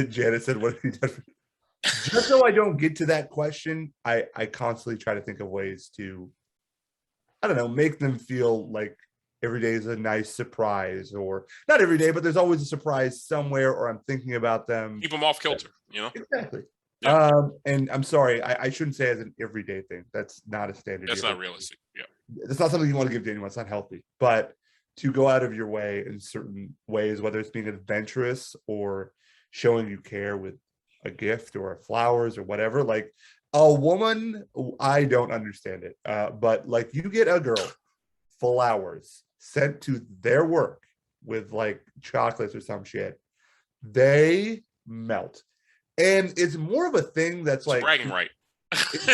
Janet said, "What have you done for me?" Just so I don't get to that question, I constantly try to think of ways to, I don't know, make them feel like every day is a nice surprise, or not every day, but there's always a surprise somewhere, or I'm thinking about them. Keep them off kilter, Exactly. Yeah. And I'm sorry, I shouldn't say as an everyday thing. That's not a standard. That's not realistic. Yeah. That's not something you want to give to anyone. It's not healthy. But to go out of your way in certain ways, whether it's being adventurous or showing you care with a gift or flowers or whatever, like a woman, I don't understand it. But like you get a girl flowers sent to their work with like chocolates or some shit, they melt. And it's more of a thing that's like bragging right. It's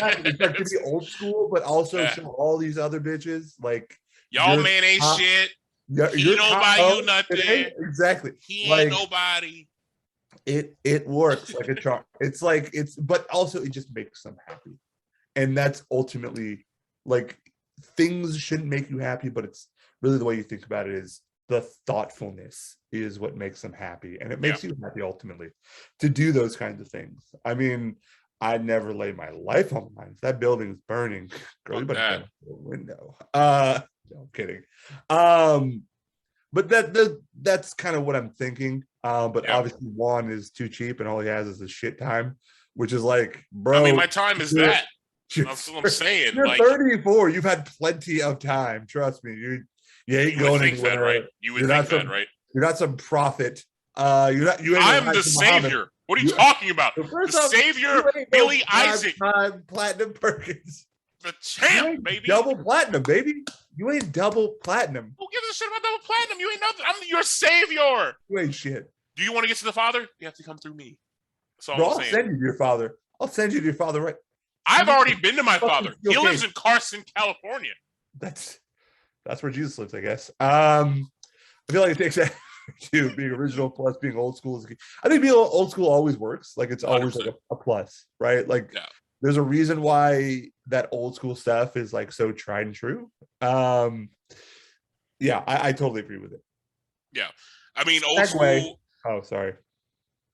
like to be old school, but also show all these other bitches like y'all man ain't shit. He don't buy you nothing. Exactly. He ain't nobody. It works like a charm. But also it just makes them happy. And that's ultimately, like, things shouldn't make you happy, but it's really the way you think about it is the thoughtfulness is what makes them happy. And it makes you happy ultimately to do those kinds of things. I mean, I'd never lay my life on the line. If that building's burning, girl, you better go out the window. No, I'm kidding. But that's kind of what I'm thinking. But obviously Juan is too cheap and all he has is a shit time, which is like, bro. I mean, my time is that. That's what I'm saying. You're like, 34. You've had plenty of time. Trust me. You ain't going anywhere. That, right? You would think that, right? You're not some prophet. I'm the savior. What are you talking about? The savior, Billy Isaac. Platinum Perkins. The champ, baby. Double platinum, baby. You ain't double platinum. Who gives a shit about double platinum? You ain't nothing. I'm your savior. You ain't shit. Do you want to get to the Father? You have to come through me. That's all Bro, I'm saying. I'll send you to your father. I'll send you to your father, right? I've already been to my father. He lives in Carson, California. That's where Jesus lives, I guess. I feel like it takes that to being original plus being old school. I think being old school always works. Like it's always 100%. Like a plus, right? Like there's a reason why that old school stuff is like so tried and true. I totally agree with it. Yeah, I mean old school. Oh, sorry.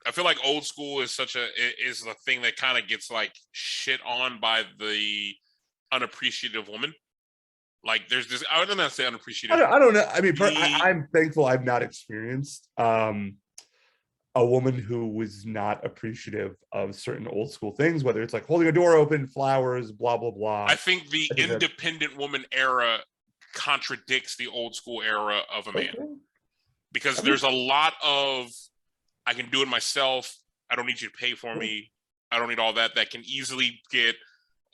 I feel like old school is is the thing that kind of gets like shit on by the unappreciative woman. Like there's this, I don't know, say unappreciative. I don't know. I mean, I'm thankful I've not experienced a woman who was not appreciative of certain old school things, whether it's like holding a door open, flowers, blah, blah, blah. I think the independent woman era contradicts the old school era of a man. Because there's a lot of, I can do it myself. I don't need you to pay for me. I don't need all that. That can easily get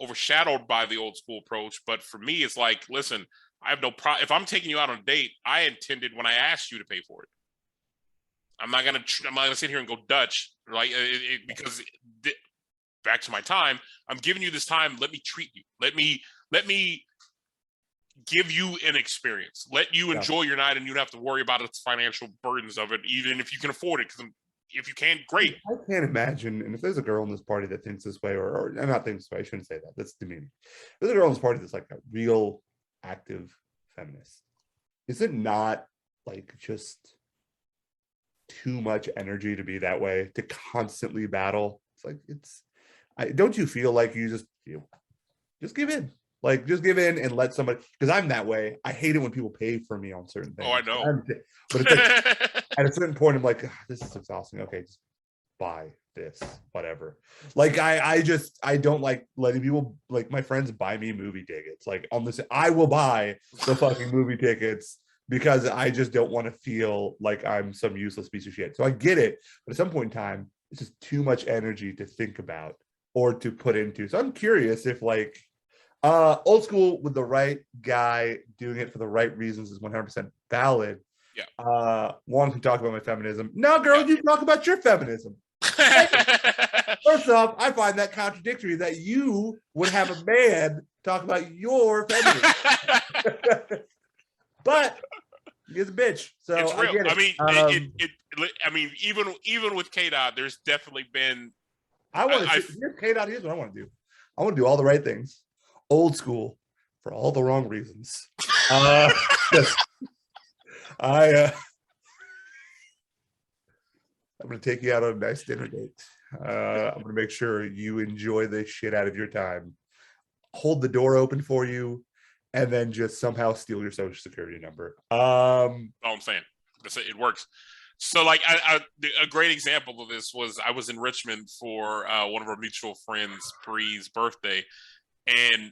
overshadowed by the old school approach. But for me, it's like, listen, I have no problem. If I'm taking you out on a date, I intended when I asked you to pay for it. I'm not gonna sit here and go Dutch, right? Because back to my time, I'm giving you this time. Let me treat you. Let me give you an experience. Let you enjoy your night, and you don't have to worry about the financial burdens of it, even if you can afford it. Because if you can't, great. I can't imagine. And if there's a girl in this party that thinks this way, or not thinks this way, I shouldn't say that. That's demeaning. If there's a girl in this party that's like a real active feminist, is it not like just too much energy to be that way, to constantly battle? It's like don't you feel like you just give in? Like, just give in and let somebody, because I'm that way. I hate it when people pay for me on certain things. Oh, I know. But it's like, at a certain point, I'm like, this is exhausting. Okay, just buy this, whatever. Like, I don't like letting people, like my friends buy me movie tickets. Like, on this, I will buy the fucking movie tickets because I just don't want to feel like I'm some useless piece of shit. So I get it, but at some point in time, it's just too much energy to think about or to put into. So I'm curious if like old school with the right guy doing it for the right reasons is 100% valid. Yeah. One can talk about my feminism. No, girl, you talk about your feminism. Yeah. First off, I find that contradictory that you would have a man talk about your feminism. But he's a bitch, so It's real. I get it. I mean, even with K-Dot, there's definitely been. I want to. Here's K-Dot. Here's what I want to do. I want to do all the right things, old school, for all the wrong reasons. I'm going to take you out on a nice dinner date. I'm going to make sure you enjoy the shit out of your time. Hold the door open for you, and then just somehow steal your social security number. All I'm saying, it works. So, like, a great example of this was I was in Richmond for one of our mutual friends, Bree's birthday, and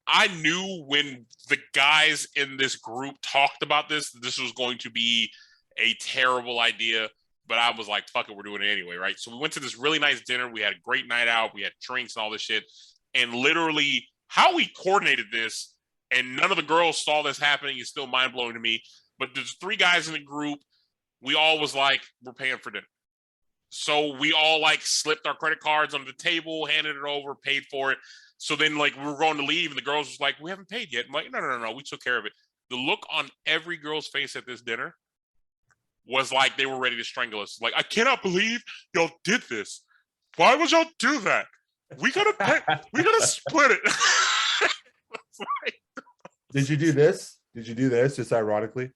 I knew when the guys in this group talked about this was going to be a terrible idea. But I was like, fuck it, we're doing it anyway, right? So we went to this really nice dinner. We had a great night out. We had drinks and all this shit. And literally how we coordinated this, and none of the girls saw this happening, is still mind-blowing to me. But there's 3 guys in the group. We all was like, we're paying for dinner. So we all like slipped our credit cards on the table, handed it over, paid for it. So then like we were going to leave and the girls was like, we haven't paid yet. I'm like, no, we took care of it. The look on every girl's face at this dinner was like they were ready to strangle us. Like, I cannot believe y'all did this. Why would y'all do that? We gotta pay. We gotta split it. Did you do this? Just ironically?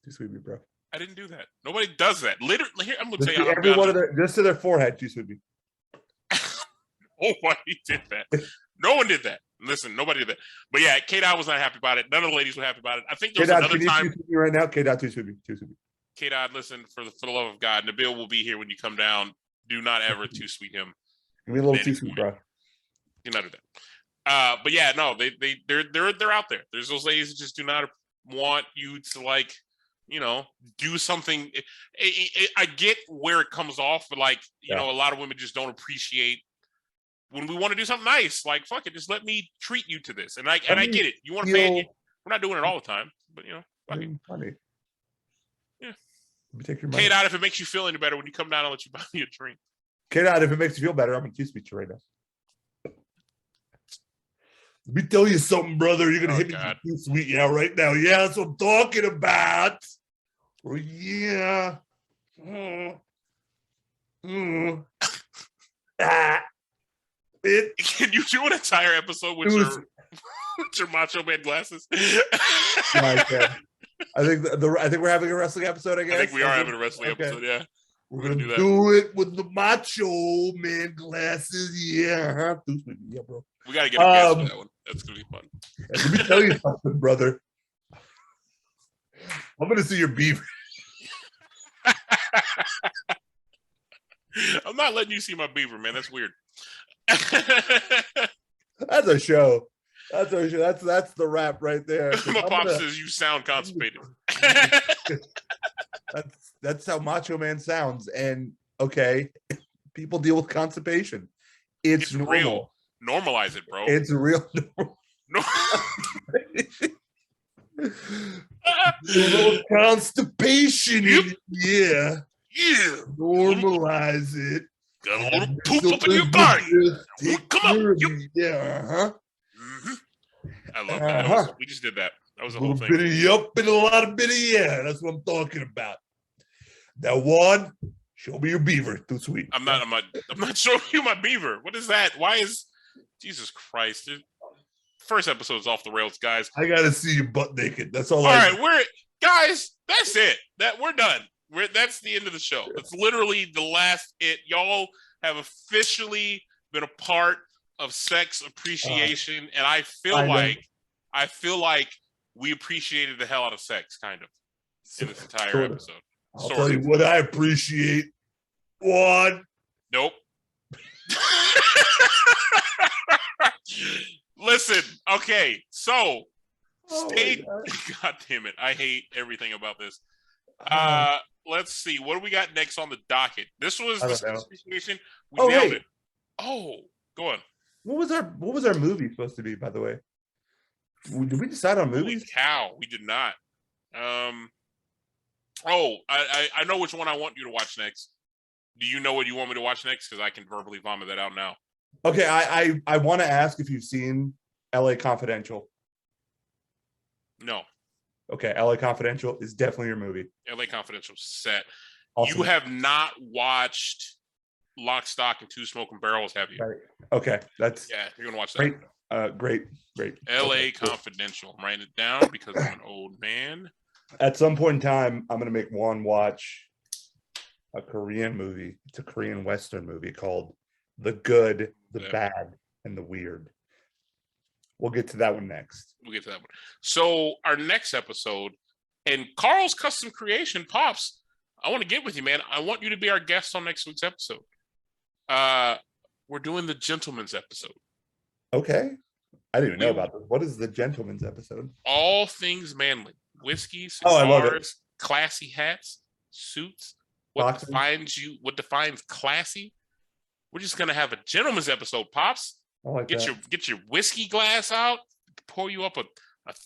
Too sweet, me, bro. I didn't do that. Nobody does that. Literally, here I'm gonna tell you. Every one of their, just to their forehead, too sweet. Nobody did that. No one did that. Listen, nobody did that. But yeah, K-Dot was not happy about it. None of the ladies were happy about it. I think there was another time. Right now, K-Dot, too sweet. K-Dot, listen, for the love of God, Nabil will be here when you come down. Do not ever too sweet him. Give me a little too sweet, bro. You not do that. But yeah, no, they're out there. There's those ladies that just do not want you to, like, you know, do something. I get where it comes off, but like, you know, a lot of women just don't appreciate when we want to do something nice. Like, fuck it, just let me treat you to this. And I get it. You want to pay it. We're not doing it all the time, but you know, fuck it. Funny. Yeah. Let me take your money. K-Dot, if it makes you feel any better, when you come down, I'll let you buy me a drink. K-Dot, if it makes you feel better, I'm going to too sweet you right now. Let me tell you something, brother. You're going to hit me too sweet, right now. Yeah, that's what I'm talking about. Oh, yeah. Can you do an entire episode with your Macho Man glasses? I think we're having a wrestling episode, I guess. I think we are having a wrestling episode, yeah. We're going to do it with the Macho Man glasses. Yeah. Yeah, bro. We got to get a guest for that one. That's going to be fun. Let me tell you something, brother. I'm going to see your beaver. I'm not letting you see my beaver, man. That's weird. That's a show. That's the rap right there. My pop says you sound constipated. That's how Macho Man sounds. And okay, people deal with constipation. It's normal. Real. Normalize it, bro. It's real. Constipation. Yep. Yeah. Normalize it. Got a little poop up in your body. Come on. Yeah. Mm-hmm. I love that. We just did that. That was the whole thing. A little bit of yup and a lot of bit of yeah. That's what I'm talking about. That one, show me your beaver. Too sweet. I'm not showing you my beaver. What is that? Why is Jesus Christ? First episode's off the rails, guys. I gotta see you butt naked. That's all. All right, guys. That's it. We're done. That's the end of the show. That's literally the last. Y'all have officially been a part of sex appreciation, and I feel like we appreciated the hell out of sex, kind of, in this entire episode. I'll tell you what I appreciate. One. Nope. Listen, okay, so Oh my State. God. God damn it! I hate everything about this. Oh, Let's see. What do we got next on the docket? This was I the don't know. situation. We Oh, nailed hey. it. Oh, go on. What was our movie supposed to be, by the way? Did we decide on Holy movies? cow, we did not. Oh, I know which one I want you to watch next. Do you know what you want me to watch next? Because I can verbally vomit that out now. Okay, I want to ask if you've seen LA Confidential. No, Okay, LA Confidential is definitely your movie. LA Confidential set. Awesome. You have not watched Lock, Stock, and Two Smoking Barrels, have you? Right. Okay, that's Yeah, you're gonna watch that. great. LA Okay, cool. Confidential. I'm writing it down because I'm an old man. At some point in time, I'm gonna make Juan watch a Korean movie. It's a Korean Western movie called The Good, the Bad, and the Weird. We'll get to that one next. We'll get to that one. So our next episode, and Carl's custom creation, Pops, I want to get with you, man. I want you to be our guest on next week's episode. We're doing the gentleman's episode. Okay. I didn't even know about this. What is the gentleman's episode? All things manly. Whiskey, I love it. cigars, classy hats, suits. What defines classy? We're just gonna have a gentleman's episode, Pops. I like that. Get your whiskey glass out, pour you up a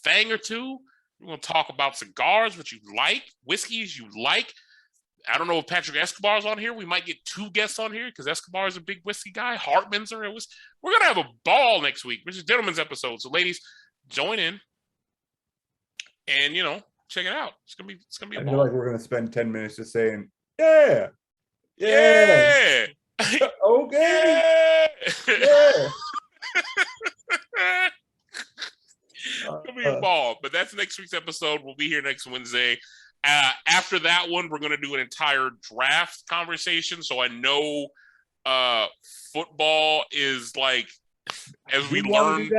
thing or two. We're gonna talk about cigars, what you like, whiskeys you like. I don't know if Patrick Escobar's on here. We might get two guests on here because Escobar is a big whiskey guy. Hartman's are. We're gonna have a ball next week, which is gentleman's episode. So, ladies, join in and check it out. It's gonna be a I ball. feel like we're gonna spend 10 minutes just saying, Yeah. okay, Yeah. yeah. It's gonna be a ball. But that's next week's episode. We'll be here next Wednesday. After that one, we're going to do an entire draft conversation. So I know football is like, as we learn.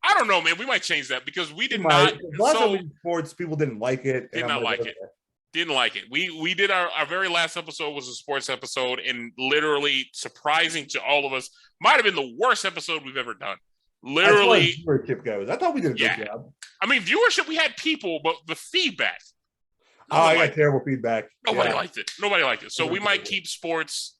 I don't know, man. We might change that because we did not. Last time we did sports, people didn't like it. Did not like it. Didn't like it. We did our very last episode was a sports episode, and literally surprising to all of us, might have been the worst episode we've ever done. Literally, viewership goes. I thought we did a good job. I mean, viewership, we had people, but the feedback. I got terrible feedback. Nobody liked it. Nobody liked it. So we might keep sports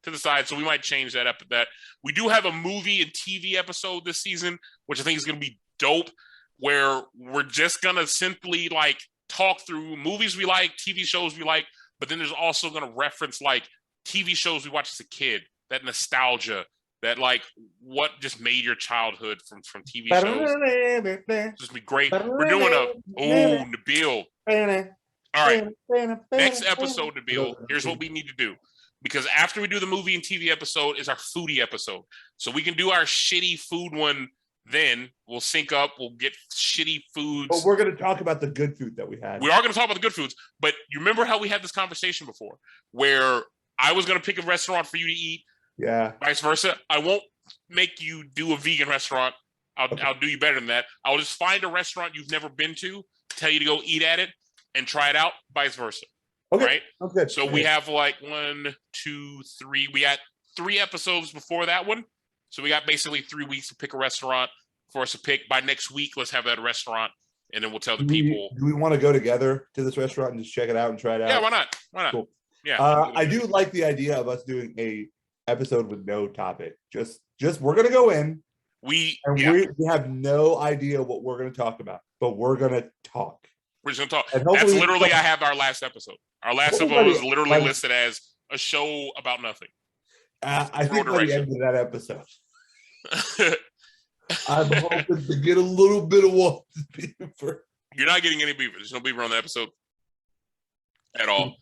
to the side. So we might change that up. That we do have a movie and TV episode this season, which I think is going to be dope. Where we're just gonna simply like talk through movies we like, TV shows we like, but then there's also going to reference like TV shows we watched as a kid, that nostalgia, that like what just made your childhood from TV shows. It's just be great. We're doing Nabil. All right. Next episode, Nabil, here's what we need to do. Because after we do the movie and TV episode is our foodie episode. So we can do our shitty food one. Then we'll sync up. We'll get shitty foods. But we're going to talk about the good food that we had. We are going to talk about the good foods. But you remember how we had this conversation before where I was going to pick a restaurant for you to eat. Yeah. Vice versa. I won't make you do a vegan restaurant. I'll do you better than that. I'll just find a restaurant you've never been to, tell you to go eat at it and try it out. Vice versa. Okay. Right? Okay. So we have like 1, 2, 3. We got 3 episodes before that one. So we got basically 3 weeks to pick a restaurant for us to pick. By next week, let's have that restaurant, and then we'll tell the people. Do we want to go together to this restaurant and just check it out and try it out? Yeah, why not? Why not? Cool. Yeah. I do like the idea of us doing a episode with no topic. Just we're gonna go in. We have no idea what we're gonna talk about, but we're gonna talk. We're just gonna talk. That's literally I have our last episode. Our last episode is literally listed as a show about nothing. I think by the end of that episode, I'm hoping to get a little bit of Walter's beaver. You're not getting any beaver. There's no beaver on the episode at all.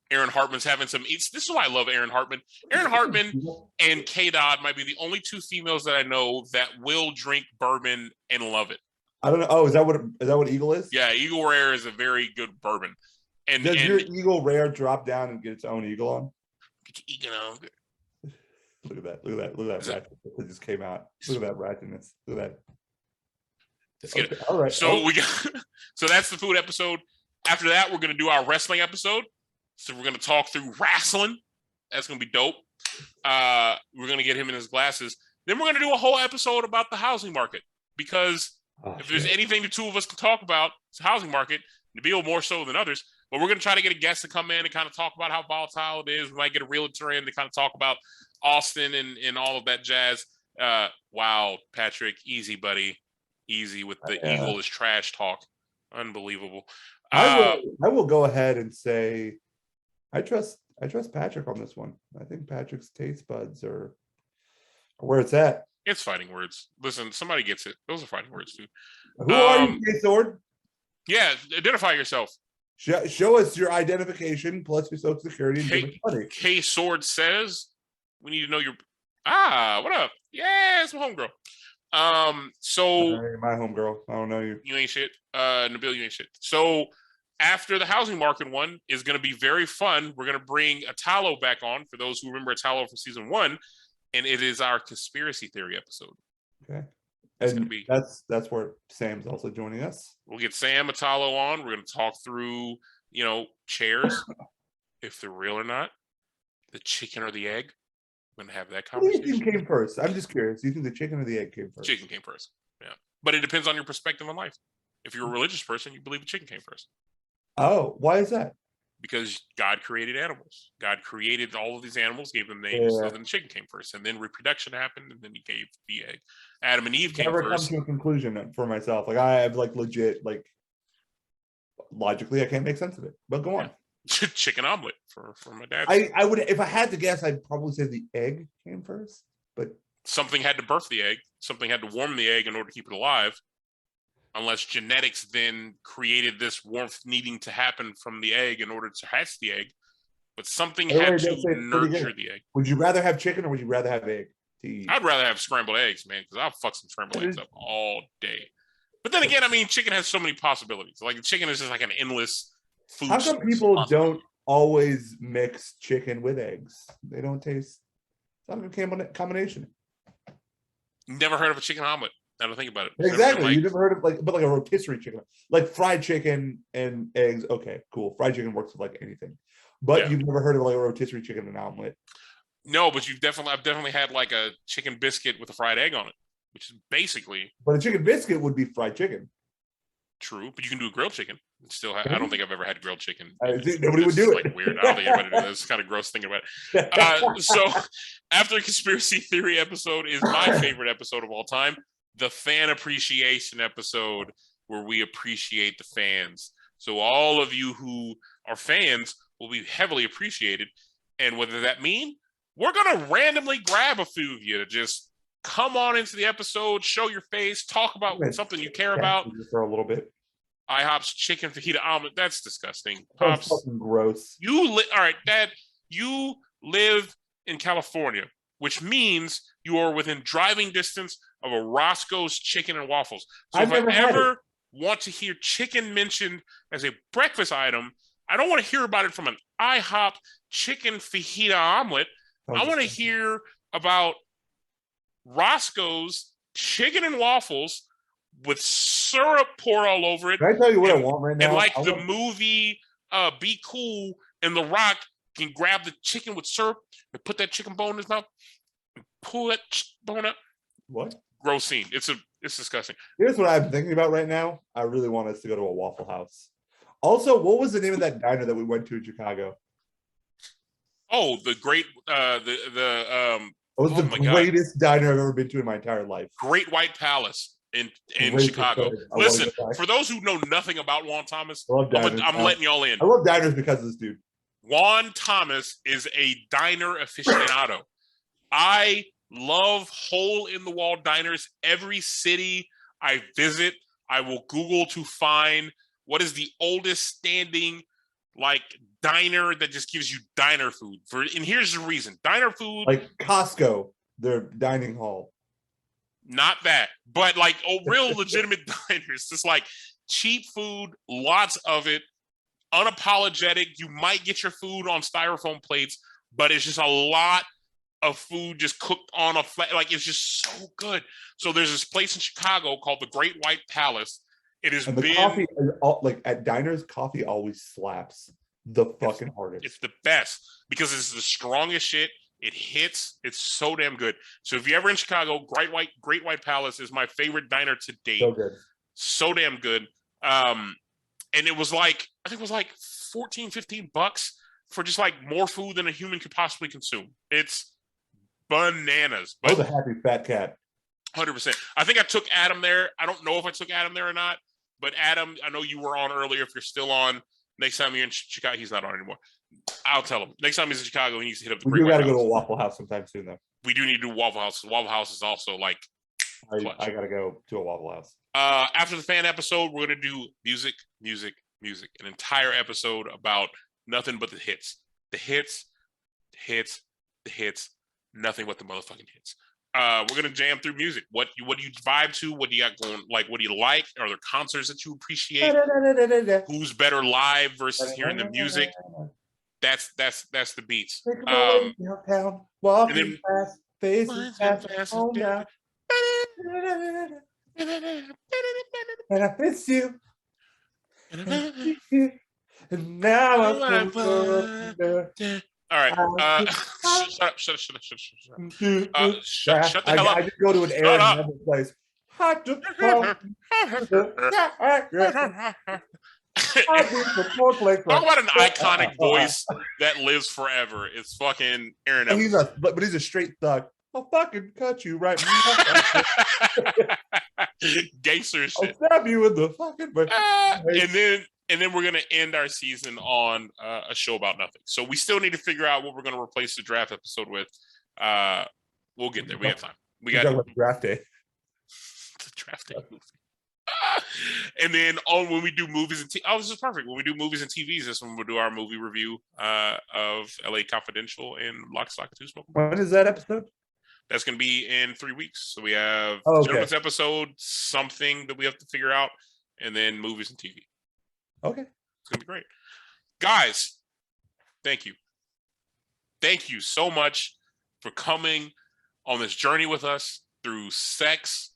Aaron Hartman's having some eats. This is why I love Aaron Hartman. Aaron Hartman and K Dodd might be the only 2 females that I know that will drink bourbon and love it. I don't know. Oh, is that what Eagle is? Yeah, Eagle Rare is a very good bourbon. And does your Eagle Rare drop down and get its own eagle on? Look at that! Look at that ratchet that just came out. Look at that ratchetness. Look at that. Okay, all right. So we got. So that's the food episode. After that, we're gonna do our wrestling episode. So we're gonna talk through wrestling. That's gonna be dope. We're gonna get him in his glasses. Then we're gonna do a whole episode about the housing market. because if there's anything the two of us can talk about, it's the housing market. Nabil more so than others. But we're going to try to get a guest to come in and kind of talk about how volatile it is. We might get a realtor in to kind of talk about Austin and all of that jazz. Wow, Patrick, easy, buddy. Easy with the Eagle is trash talk. Unbelievable. I will go ahead and say I trust Patrick on this one. I think Patrick's taste buds are where it's at. It's fighting words. Listen, somebody gets it. Those are fighting words too. Who are you, K-Sword? Yeah, identify yourself. Show us your identification plus your social security and give us money. K-Sword says we need to know your what up? Yeah, it's my homegirl. So my homegirl. I don't know you. You ain't shit. Nabil, you ain't shit. So after the housing market one is going to be very fun. We're going to bring Atalo back on for those who remember Atalo from season 1, and it is our conspiracy theory episode. Okay, and that's where Sam's also joining us. We'll get Sam Atalo on. We're going to talk through, chairs, if they're real or not, the chicken or the egg. We're going to have that conversation. What do you think came first? I'm just curious. Do you think the chicken or the egg came first? Chicken came first. Yeah, but it depends on your perspective on life. If you're a religious person, you believe the chicken came first. Oh, why is that? Because God created animals. God created all of these animals, gave them names, so then the chicken came first. And then reproduction happened, and then he gave the egg. Adam and Eve came first. Never come to a conclusion for myself. Like, I have, legit, logically, I can't make sense of it. But go on. Chicken omelet for my dad. I would, if I had to guess, I'd probably say the egg came first. But something had to birth the egg. Something had to warm the egg in order to keep it alive. Unless genetics then created this warmth needing to happen from the egg in order to hatch the egg. But something had to nurture the egg. Would you rather have chicken or would you rather have egg to eat? I'd rather have scrambled eggs, man, because I'll fuck some scrambled eggs up all day. But then again, chicken has so many possibilities. Like, chicken is just like an endless food. How come people don't always mix chicken with eggs? They don't taste. It's not a combination. Never heard of a chicken omelet. I don't think about it. Exactly. You never heard of but a rotisserie chicken, like fried chicken and eggs. Okay, cool. Fried chicken works with anything, but you've never heard of a rotisserie chicken and omelet. No, but I've definitely had a chicken biscuit with a fried egg on it, which is basically. But a chicken biscuit would be fried chicken. True, but you can do a grilled chicken. I don't think I've ever had grilled chicken. I think nobody would do it. Weird. I don't think anybody would do it. It's kind of gross thinking about it. So after conspiracy theory episode is my favorite episode of all time. The fan appreciation episode where we appreciate the fans. So all of you who are fans will be heavily appreciated. And what does that mean? We're going to randomly grab a few of you to just come on into the episode, show your face, talk about something you care about. For a little bit. IHOP's chicken fajita omelet. That's disgusting. Pops, that's fucking gross. All right, Dad, you live in California, which means you are within driving distance of a Roscoe's Chicken and Waffles. So if I ever want to hear chicken mentioned as a breakfast item, I don't want to hear about it from an IHOP chicken fajita omelet. I want to hear about Roscoe's Chicken and Waffles with syrup poured all over it. Can I tell you what I want right now? And the movie Be Cool, and The Rock can grab the chicken with syrup and put that chicken bone in his mouth and pull that bone up. What? Gross scene. It's disgusting. Here's what I'm thinking about right now. I really want us to go to a Waffle House. Also, what was the name of that diner that we went to in Chicago? Oh, the great it was the greatest diner I've ever been to in my entire life. Great White Palace in Chicago. Listen, for those who know nothing about Juan Thomas, I'm letting y'all in. I love diners because of this dude. Juan Thomas is a diner aficionado. I love hole-in-the-wall diners. Every city I visit, I will Google to find what is the oldest standing diner that just gives you diner food. And here's the reason. Diner food. Like Costco, their dining hall. Not that, but real legitimate diners. Just cheap food, lots of it, unapologetic. You might get your food on styrofoam plates, but it's just a lot of food just cooked on a flat. It's just so good. So there's this place in Chicago called the Great White Palace. It has been coffee at diners. Coffee always slaps the fucking hardest. It's the best because it's the strongest shit. It hits. It's so damn good. So if you're ever in Chicago, Great White Palace is my favorite diner to date. So good. So damn good. And it was like, I think it was like $14-15 for just like more food than a human could possibly consume. It's bananas. I was But a happy fat cat. 100%. I think I took Adam there. I don't know if I took Adam there or not, but Adam, I know you were on earlier. If you're still on, next time you're in Chicago, he's not on anymore. I'll tell him. Next time he's in Chicago, he needs to hit up the We Great do White got to go House. to a Waffle House sometime soon, though. We do need to do Waffle House. Waffle House is also like clutch. I got to go to a Waffle House. After the fan episode, we're going to do music. An entire episode about nothing but the hits. The hits, nothing but the motherfucking hits. We're going to jam through music. What do you vibe to? What do you got going? Like, what do you like? Are there concerts that you appreciate? Who's better live versus hearing the music? That's the beats. Downtown, walking fast, faces fast, home now. And I miss you. And now I'm under. All right. Shut up. Shut the hell up. I just go to an Aaron Neville place. Talk about an iconic voice that lives forever. It's fucking Aaron Neville. But he's a straight thug. I'll fucking cut you right now. Gangster shit. I'll stab you in the fucking. And then we're gonna end our season on a show about nothing. So we still need to figure out what we're gonna replace the draft episode with. We'll get there. We have time. We got draft day. The draft day movie. And then when we do movies and this is perfect. When we do movies and TVs, this one we'll do our movie review of LA Confidential and Lock, Stock, and Two Smoking. When is that episode? That's going to be in 3 weeks. So we have Gentleman's episode, something that we have to figure out, and then movies and TV. Okay. It's going to be great. Guys, thank you. Thank you so much for coming on this journey with us through sex.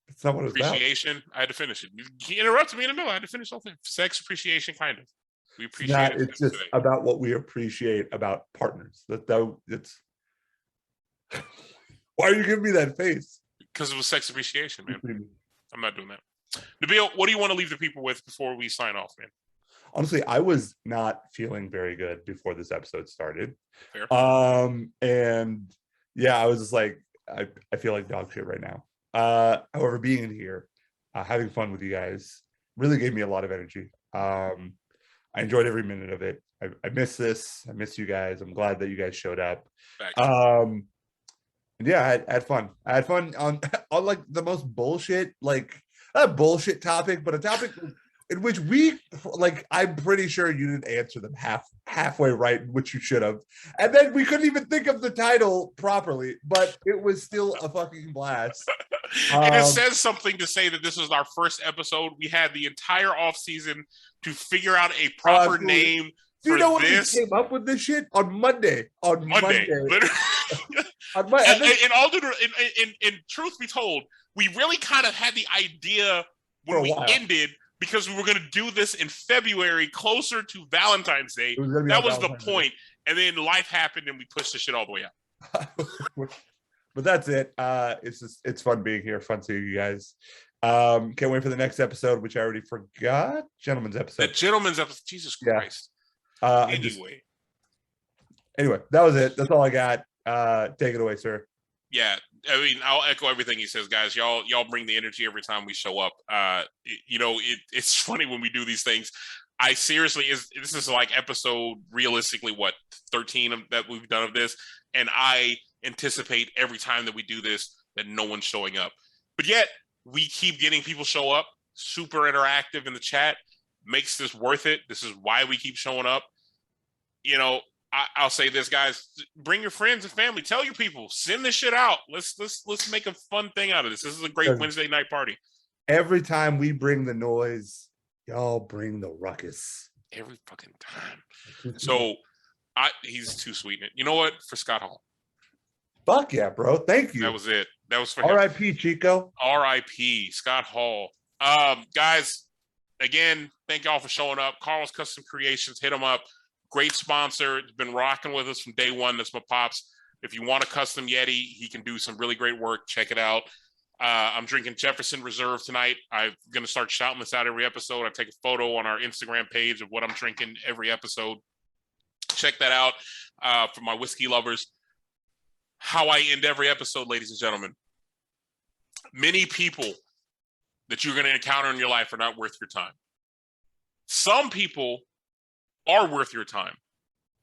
That's not what it's appreciation. About. I had to finish it. You interrupted me in the middle. I had to finish the whole thing. Sex appreciation, kind of. We appreciate it. It's just today. About what we appreciate about partners. It's. Why are you giving me that face? Because it was sex appreciation, man. I'm not doing that. Nabil, what do you want to leave the people with before we sign off, man? Honestly, I was not feeling very good before this episode started. Fair. And yeah, I was just like, I feel like dog shit right now. However, being in here, having fun with you guys really gave me a lot of energy. I enjoyed every minute of it. I miss this. I miss you guys. I'm glad that you guys showed up. And yeah, I had fun. I had fun on like the most bullshit, like not bullshit topic, but a topic in which I'm pretty sure you didn't answer them halfway right, which you should have. And then we couldn't even think of the title properly, but it was still a fucking blast. And it says something to say that this was our first episode. We had the entire off season to figure out a proper name. Do you know when we came up with this shit? On Monday. Literally. And truth be told, we really kind of had the idea when we ended because we were going to do this in February, closer to Valentine's Day. That was the point. And then life happened and we pushed the shit all the way out. But that's it. It's fun being here. Fun seeing you guys. Can't wait for the next episode, which I already forgot. Gentleman's episode. The gentleman's episode. Jesus Christ. Anyway, that was it. That's all I got. Take it away, sir. Yeah, I mean, I'll echo everything he says, guys. Y'all bring the energy every time we show up. It's funny when we do these things. I seriously this is like episode realistically 13 that we've done of this, and I anticipate every time that we do this that no one's showing up, but yet we keep getting people show up. Super interactive in the chat. Makes this worth it. This is why we keep showing up. I'll say this, guys. Bring your friends and family. Tell your people. Send this shit out. Let's make a fun thing out of this. This is a great Wednesday night party. Every time we bring the noise, y'all bring the ruckus. Every fucking time. So he's too sweet. You know what? For Scott Hall. Fuck yeah, bro. Thank you. That was it. That was for him. R.I.P. Chico. R.I.P. Scott Hall. Guys, again, thank y'all for showing up. Carl's Custom Creations. Hit him up. Great sponsor. It's been rocking with us from day one. That's my pops. If you want a custom Yeti, he can do some really great work. Check it out. I'm drinking Jefferson Reserve tonight. I'm going to start shouting this out every episode. I take a photo on our Instagram page of what I'm drinking every episode. Check that out for my whiskey lovers. How I end every episode, ladies and gentlemen. Many people that you're going to encounter in your life are not worth your time. Some people are worth your time.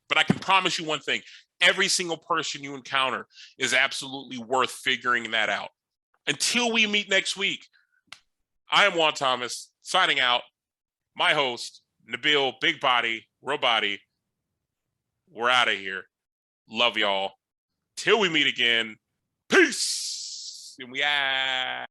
But I can promise you one thing. Every single person you encounter is absolutely worth figuring that out. Until we meet next week, I am Juan Thomas, signing out. My host, Nabil, Big Body, Robody. We're out of here. Love y'all. Till we meet again. Peace. And we out.